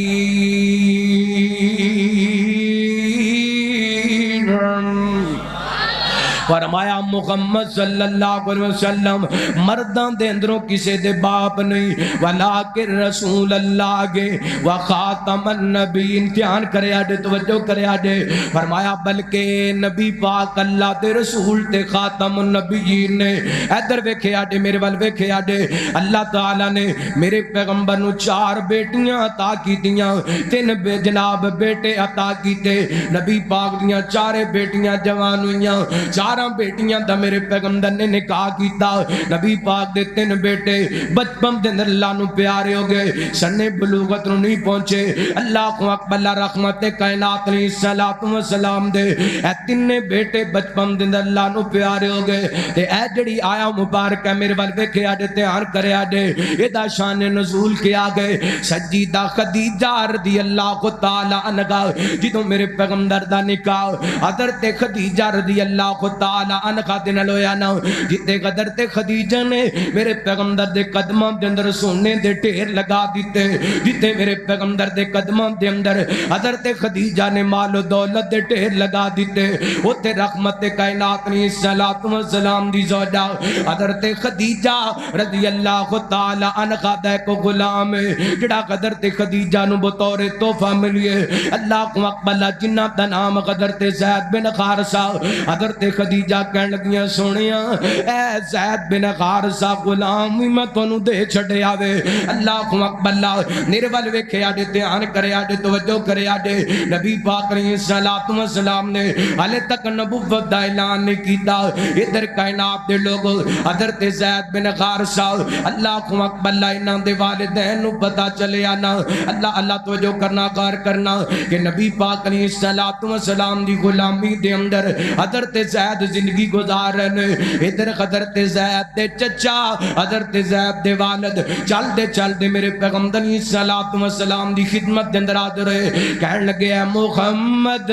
فرمایا محمد صلی اللہ علیہ وسلم مردان دے اندروں کسے دے باپ نہیں، ولیکن رسول اللہ گے وخاتم النبیین۔ دھیان کرے آڈے، توجہ کرے آڈے، فرمایا بلکہ نبی پاک اللہ دے رسول تے خاتم النبیین نے۔ ادھر ویکھے آڈے، میرے وال ویکھے آڈے، اللہ تعالیٰ نے میرے پیغمبر نو 4 بیٹیاں عطا کی دیاں، 3 جناب بیٹے عطا کیتے، نبی پاک دیاں 4 بیٹیاں جوان ہوئیاں، 4 بیٹیاں دا میرے پیغمبر نے نکاح کیتا، نبی پاک دے 3 بیٹے بچپن دے اندر اللہ نو پیارے ہو گئے، سن بلوغت نو نہیں پہنچے، اللہ کو اکبر رحمت کائنات علیہ السلام دے اے 3 بیٹے بچپن دے اندر اللہ نو پیارے ہو گئے۔ تے اے جڑی آیا مبارک ہے میرے وال ویکھے آڈے، دھیان کرے آڈے، اے دا شان نزول کیا گئے سیدہ خدیجہ رضی اللہ تعالی عنہا، جدوں میرے پیغمبر دا نکاح حضرت خدیجہ رضی اللہ تعالی عنہ دے نال ہویا نا، جتے حضرت خدیجہ نے میرے پیغمبر دے قدماں دے اندر سونے دے ڈھیر لگا دیتے، جتے میرے پیغمبر دے قدماں دے اندر حضرت خدیجہ نے مال و دولت دے ڈھیر لگا دیتے، اوتے رحمت کائنات علیہ السلام دی زوجہ حضرت خدیجہ رضی اللہ تعالی عنہ دا کو غلام ہے جڑا حضرت خدیجہ نو بطور تحفہ ملیے، اللہ کو اکبر جنہ دا نام حضرت زید بن حارثہ، حضرت خدیجہ خدیجہ کہن لگیاں سونیاں اے زید بن حارثہ غلام بھی میں تانوں دے چھڈیا وے اللہ اکبر اللہ میرے ول ویکھے آڈے دھیان کرے آڈے توجہ کرے آڈے نبی پاک علیہ الصلوۃ والسلام نے حالے تک نبوت دا اعلان نہیں کیتا ادھر کائنات دے لوگ حضرت زید بن حارثہ اللہ اکبر اللہ انہاں دے والدین نو پتہ چلیا نا اللہ اللہ توجہ کرنا غور کرنا کہ نبی پاک علیہ الصلوۃ والسلام دی غلامی دے اندر حضرت زید زندگی گزار رہے نے ادھر حضرت زید دے چچا حضرت زید دے والد چل دے میرے پیغمبر علیہ الصلوۃ والسلام دی خدمت دے اندر حاضر ہوئے کہنے لگے اے محمد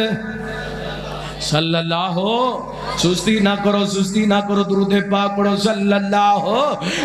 صلی اللہ سستی نہ کرو درود پاک پڑھو صلی اللہ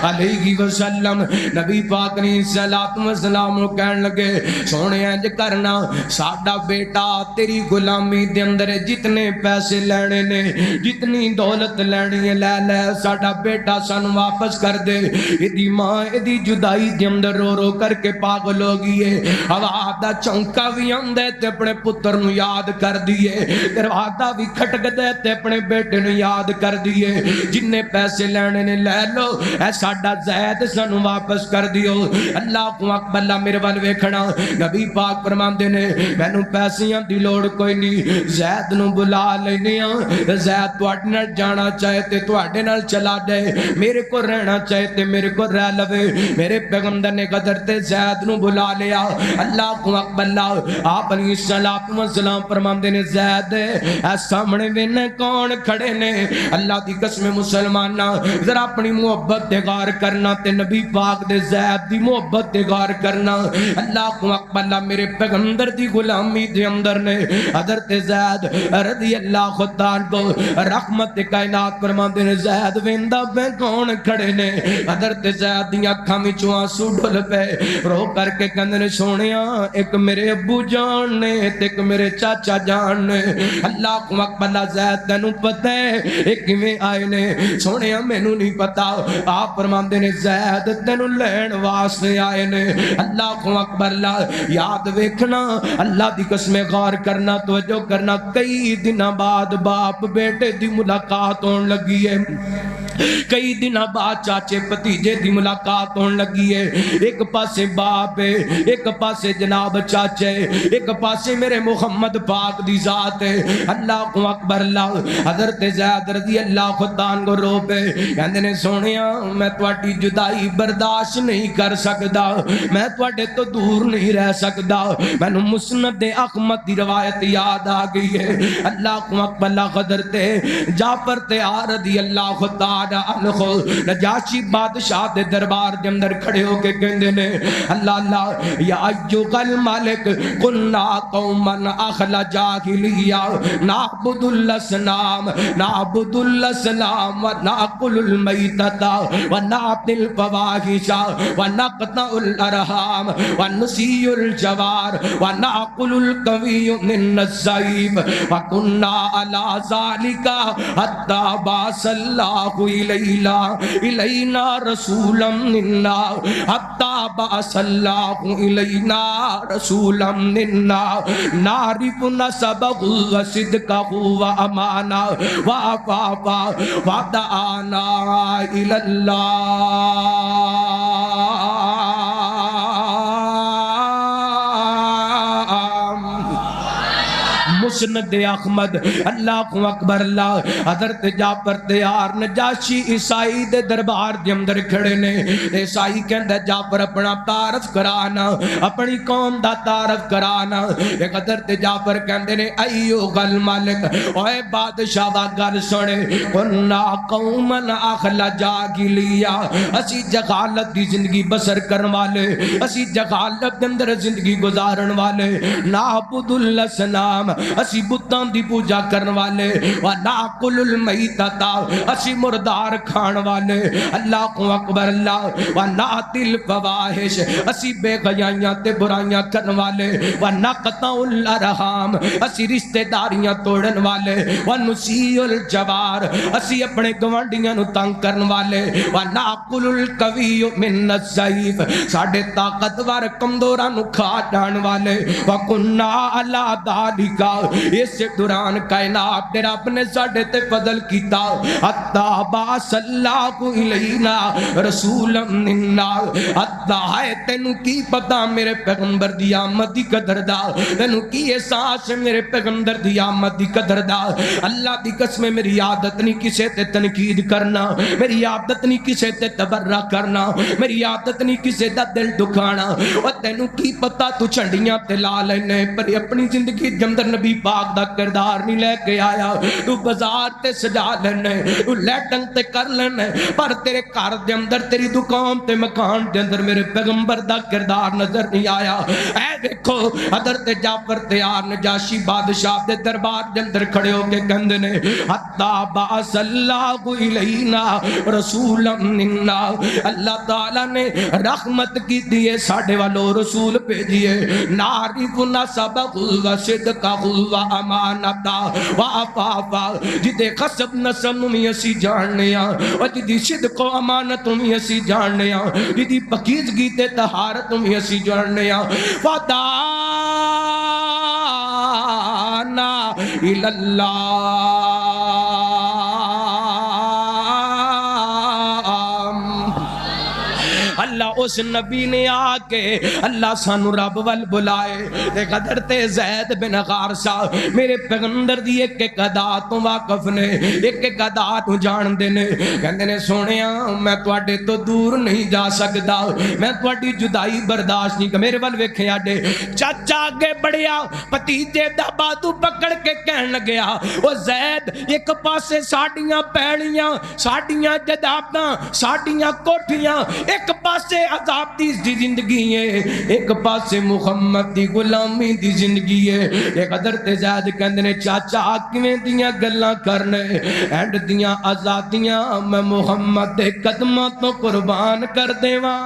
علیہ وسلم نبی پاک نے الصلوۃ والسلام نو کہن لگے سونے انج کرنا ساڈا بیٹا تیری غلامی دے اندر جتنے پیسے لینے نے جتنی دولت لینی ہے لے ساڈا بیٹا سانو واپس کر دے ایدی ماں ایدی جدائی دے اندر رو رو کر کے پاگل ہو گئی ہے ہوا دا چونکا بھی آندا تے اپنے پتر نو یاد کر دیے دروازہ بھی کھٹک دے تے اپنے بیٹے نو یاد کر دیے جننے پیسے لینے نے لے لو اے ساڈا زید سانو واپس کر دیو اللہ اکبر اللہ میرے ول ویکھنا نبی پاک فرماندے نے مینوں پیسیاں دی لوڑ کوئی نہیں زید نو بلا لینے ہاں زید تواڈے نال جانا چاہے تے تواڈے نال چلا جائے میرے کو رہنا چاہے تے میرے کو رہ لوے میرے پیغمبر نے قدر تے زید نو بلا لیا اللہ اکبر اللہ آپ علیہ الصلوۃ والسلام فرماندے نے زید سامنے وین کون کھڑے نے اللہ دی قسم مسلمانہ ذرا اپنی محبت تے غور کرنا تے نبی پاک دے زید دی محبت تے غور کرنا اللہ اکبر اللہ میرے پیغمبر دی غلامی دے اندر نے حضرت زید رضی اللہ تعالی کو رحمت کائنات فرماندے نے زید ویندا پہ کون کھڑے نے حضرت زید دی اکھاں وچوں آنسو ڈل پے رو کر کے کہندے نے سونیا ایک میرے ابو جان نے تے ایک میرے چاچا جان نے اللہ اکبر اللہ زید تینوں پتہ ہے ایک کیویں آئے نے سونیا مینوں نہیں پتا آپ فرماندے نے زید تینوں لین واسطے آئے نے اللہ اکبر اللہ یاد ویکھنا اللہ دی قسم غور کرنا توجہ کرنا کئی دنوں بعد باپ بیٹے دی ملاقات ہون لگی ہے کئی دن بعد چاچے بھتیجے دی ملاقات ہون لگی ہے ایک پاسے باپ ہے ایک پاسے جناب چاچے ایک پاسے میرے محمد پاک دی ذات ہے اللہ اکبر اللہ حضرت زید رضی اللہ تعالیٰ کو رو پے کہندے نے سونیا میں تواڈی جدائی برداشت نہیں کر سکدا میں تواڈے تو دور نہیں رہ سکدا مینوں مسند احمد دی روایت یاد آ گئی ہے اللہ اکبر اللہ حضرت جعفر تیار رضی اللہ تعالیٰ نجاشی بادشاہ دے دربار دے اندر کھڑے ہو کے کہندے نے اللہ اللہ یا ایھا الملک کنا قوما اخلا جاہلیہ نعبد الاسنام وناکل المیتۃ ونعطی الفواحش ونقطع الارحام ونسی الجوار وناکل القوی من الضعیف وکنا علی ذلک حتی بعث اللہ الینا رسولا منا حتی بعث اللہ الینا رسولا منا نعرف نسبہ وصدقہ وامانہ وعفافہ ودعانا الی اللہ مسند احمد اللہ اکبر اللہ حضرت جعفر تیار نجاشی عیسائی دے دربار دے اندر کھڑے نے عیسائی کہندا جعفر اپنا تعارف کرانا اپنی قوم دا تعارف کرانا ایک حضرت جعفر کہندے نے ایھا الملک اوے بادشاہ دا گل سنے کنا قوما اخلا جاہلیہ اسی جہالت دی زندگی بسر کرن والے اسی جہالت دے اندر زندگی گزارن والے نعبد الاسنام اسی بتاں دی پوجا کرن والے وناکل المیتۃ اسی مردار کھان والے اللہ اکبر اللہ ونعطی الفواحش اسی بے حیائیاں تے برائیاں کرن والے ونقطع الارحام اسی رشتہ داریاں توڑن والے ونسی الجوار اسی اپنے گوانڈیاں نو تنگ کرن والے وناکل القوی من الضعیف ساڈے طاقتور کمزوراں نو کھا جان والے وکنا علی ذالک اس دوران کائنات دے رب نے ساڈے تے فضل کیتا حتی باعث اللہ الینا رسولا منا حتی ہے تینوں کی پتا میرے پیغمبر دی آمد دی قدر دا تینوں کی احساس میرے پیغمبر دی آمد دی قدر دا اللہ دی قسم میری عادت نہیں کسے تے تنقید کرنا میری عادت نہیں کسے تے تبرہ کرنا میری عادت نہیں کسے دا دل دکھانا اور تینوں کی پتا تو چنڈیاں تے لا لینے پر اپنی زندگی جمدر نبی پاک دا کردار نہیں لے کے آیا تو بازار تے سجا لینے تو لیٹن تے کر لینے پر تیرے کار دے اندر تیری دکان تے مکان دے اندر میرے پیغمبر دا کردار نظر نہیں آیا اے دیکھو حضرت جعفر تیار نجاشی بادشاہ دے دربار دے اندر کھڑے ہو کے کہندے نے حتی باعث اللہ الینا رسولا منا اللہ تعالیٰ نے رحمت کی دیئے ساڑھے والو رسول بھیجئے نعرف نسبہ و صدقہ و امانتہ و عفافہ جدے خسب نسب نمی اسی جاننے اور جدی صدق و امانت نمی اسی جاننے جدی پکیزگی تے طہارت نمی اسی جاننے فدانا الاللہ اللہ اس نبی نے آکے اللہ سانو رب وال بلائے دیکھ حضرت زید بن غارسہ میرے پیغمبر دی ایک ایک ادا تو واقف نے ایک ایک ادا تو جان دینے کہندے نے سونیا میں تواڈے تو دور نہیں جا سکدا میں تواڈی جدائی برداشت نہیں میرے وال ویکھے آڈے چاچا آگے بڑھیا پتیجے دا بازو پکڑ کے کہن لگیا او زید ایک پاسے ساڈیاں پیڑیاں ساڈیاں جداباں ساڈیاں کوٹھیاں ایک پاسے عذاب دی زندگی ہے ایک پاسے محمد دی غلامی دی زندگی ہے ایک حضرت زید کہندے نے چاچا کیویں دیاں گلاں کرنے اینڈ دیاں آزادیاں میں محمد دے قدماں تو قربان کر دیواں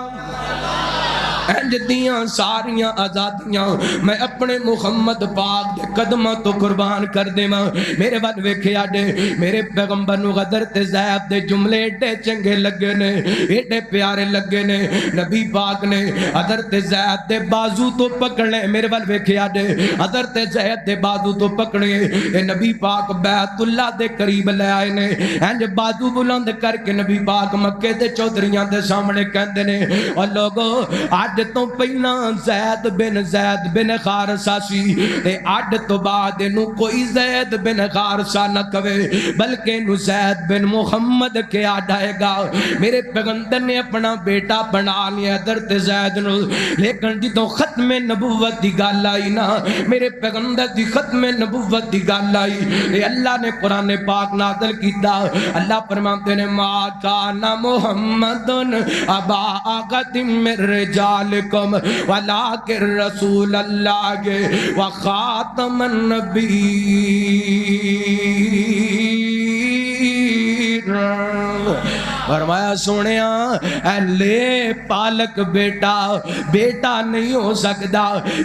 اینج دیاں ساریاں آزادیاں میں اپنے محمد پاک دے قدمہ تو قربان کر دے ماں میرے بعد ویکھے آڈے میرے پیغمبر نو حضرت زید دے جملے ایڈے چنگے لگے نے ایڈے پیارے لگے نے نبی پاک نے حضرت زید دے بازو تو پکڑنے میرے بعد ویکھے آڈے حضرت زید دے بازو تو پکڑنے اے نبی پاک بیت اللہ دے قریب لے آئے نے اینج بازو بلند کر کے نبی پاک مکے دے چودھریاں دے سامنے کہندے نے اور لوگو آج تو پہنا زید بن خارسہ سی تے آڈ تو بعد نو کوئی زید بن خارسہ نہ کوے بلکہ نو زید بن محمد کے آڈائے گا میرے پیغمبر نے اپنا بیٹا بنا لیا حضرت زید نو لیکن جدوں ختم نبوت دی گل آئی نا میرے پیغمبر دی ختم نبوت دی گل آئی تے اللہ نے قرآن پاک نازل کیتا اللہ فرماتے نے ما کان محمد ابا احد من رجالکم ولکن رسول اللہ وخاتم النبیین فرمایا سونیا اے لے پالک بیٹا نہیں ہو سکدا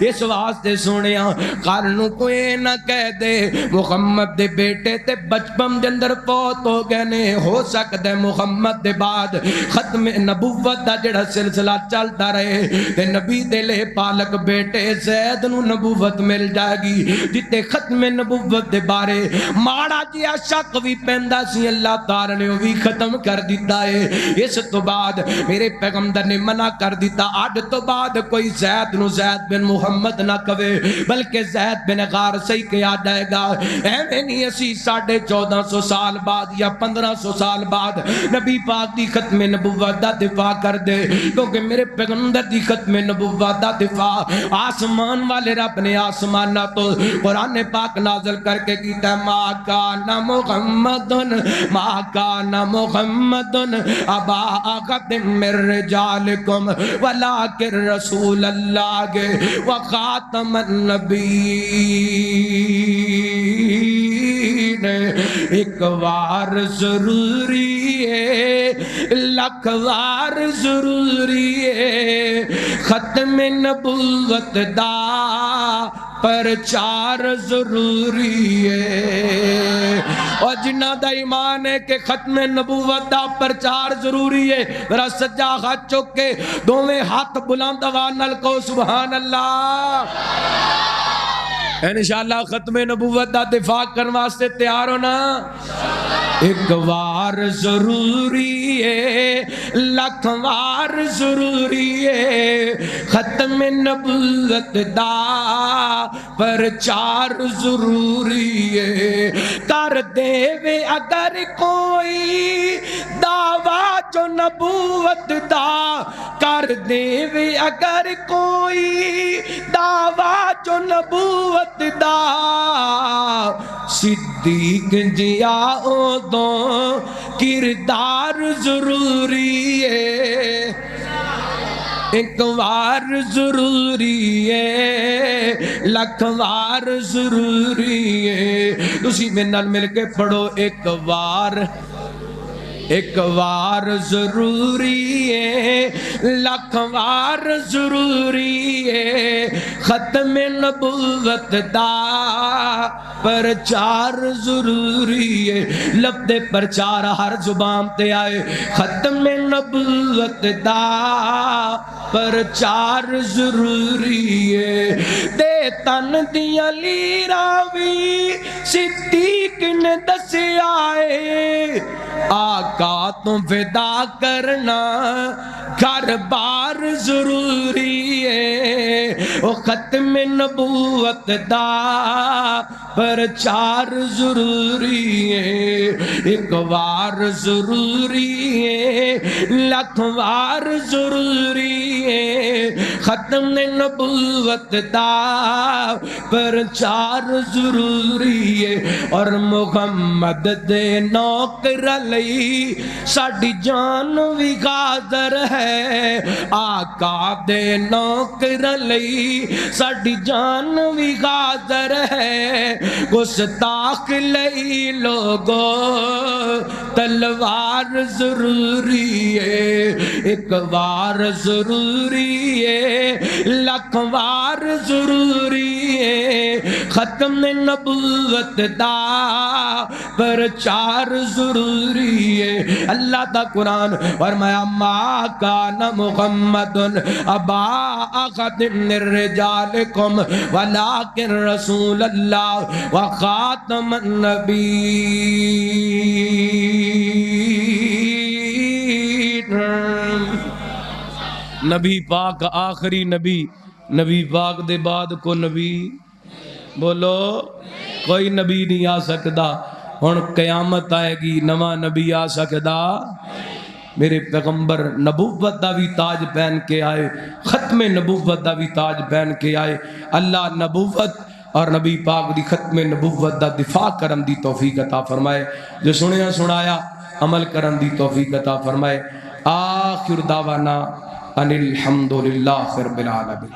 اس واسطے سونیا کارنو کوئی نہ کہہ دے محمد دے بیٹے تے بچپن دے اندر فوت ہو گئے نے ہو سکدا محمد دے بعد ختم نبوت دا جڑا سلسلہ چلتا رہے تے نبی دے لے پالک بیٹے زید نو نبوت مل جائے گی جتے ختم نبوت دے بارے ماڑا جیا شک بھی پیندا سی اللہ تعالی نے بھی ختم کر دیتا ہے اس تو بعد میرے پیغمبر نے منع کر دیتا آج تو بعد کوئی زید بن محمد نہ کہے بلکہ زید بن غارسہ کے آ جائے گا ایویں نہیں اسی 1450 سال بعد یا 1500 سال بعد نبی پاک دی ختم نبوت دا دفاع کر دے کیونکہ میرے پیغمبر دی ختم نبوت دا دفاع آسمان والے رب نے آسمان نہ تو قرآن پاک نازل کر کے کیتا ما کان محمد ابا احد من رجالکم ولکن رسول اللہ وخاتم النبیین ایک وار ضروری ہے لکھ وار ضروری ہے ختم نبوت دا پرچار ضروری ہے اور جنہ دا ایمان ہے کہ ختم نبوت دا پرچار ضروری ہے میرا سجا ہاتھ چک کے دوویں ہاتھ بلند آواز نال کہو سبحان اللہ انشاءاللہ ختم نبوت دا دفاع کرنے واسطے تیار ہونا ایک وار ضروری ہے لکھ وار ضروری ہے ختم نبوت دا پرچار ضروری ہے کر دے وے اگر کوئی دعویٰ جو نبوت دا کر دے وے اگر کوئی دعویٰ جو نبوت دا صدیق جیا او دو کردار ضروری ہے ایک وار ضروری ہے لکھ وار ضروری ہے تسی میں نال مل کے پڑھو ایک وار ضروری ہے لکھ وار ضروری ہے ختم نبوت دا پرچار ضروری ہے لفظ پرچار ہر زبان تے آئے ختم نبوت دا پرچار ضروری ہے دے تن دی علی راوی صدیق نے دس آئے آقا تو فدا کرنا گھر بار ضروری ہے او ختم نبوت دا پرچار ضروری ہے ایک وار ضروری ہے لکھ وار ضروری ہے ختم نبوت دا پرچار ضروری ہے اور محمد دے نوکر لئی ساڈی جان بھی غادر ہے آقا دے نوکر لئی ساڈی جان بھی غادر ہے گستاخ لئی لوگو تلوار ضروری ہے ایک وار ضروری ہے لکھ وار ضروری ہے ختم نبوت دا پرچار ضروری ہے اللہ دا قرآن فرمایا ما کان محمد ابا احد من رجالکم ولکن رسول اللہ وخاتم النبی نبی پاک آخری نبی پاک دے بعد کو نبی بولو کوئی نبی نہیں آ سکتا ہن قیامت آئے گی نواں نبی آ سکتا میرے پیغمبر نبوت دا بھی تاج پہن کے آئے ختم نبوت دا بھی تاج پہن کے آئے اللہ نبوت اور نبی پاک دی ختم نبوت دا دفاع کرن دی توفیق عطا فرمائے جو سنیا سنایا عمل کرن دی توفیق عطا فرمائے آخر دعوانا ان الحمدللہ رب العالمین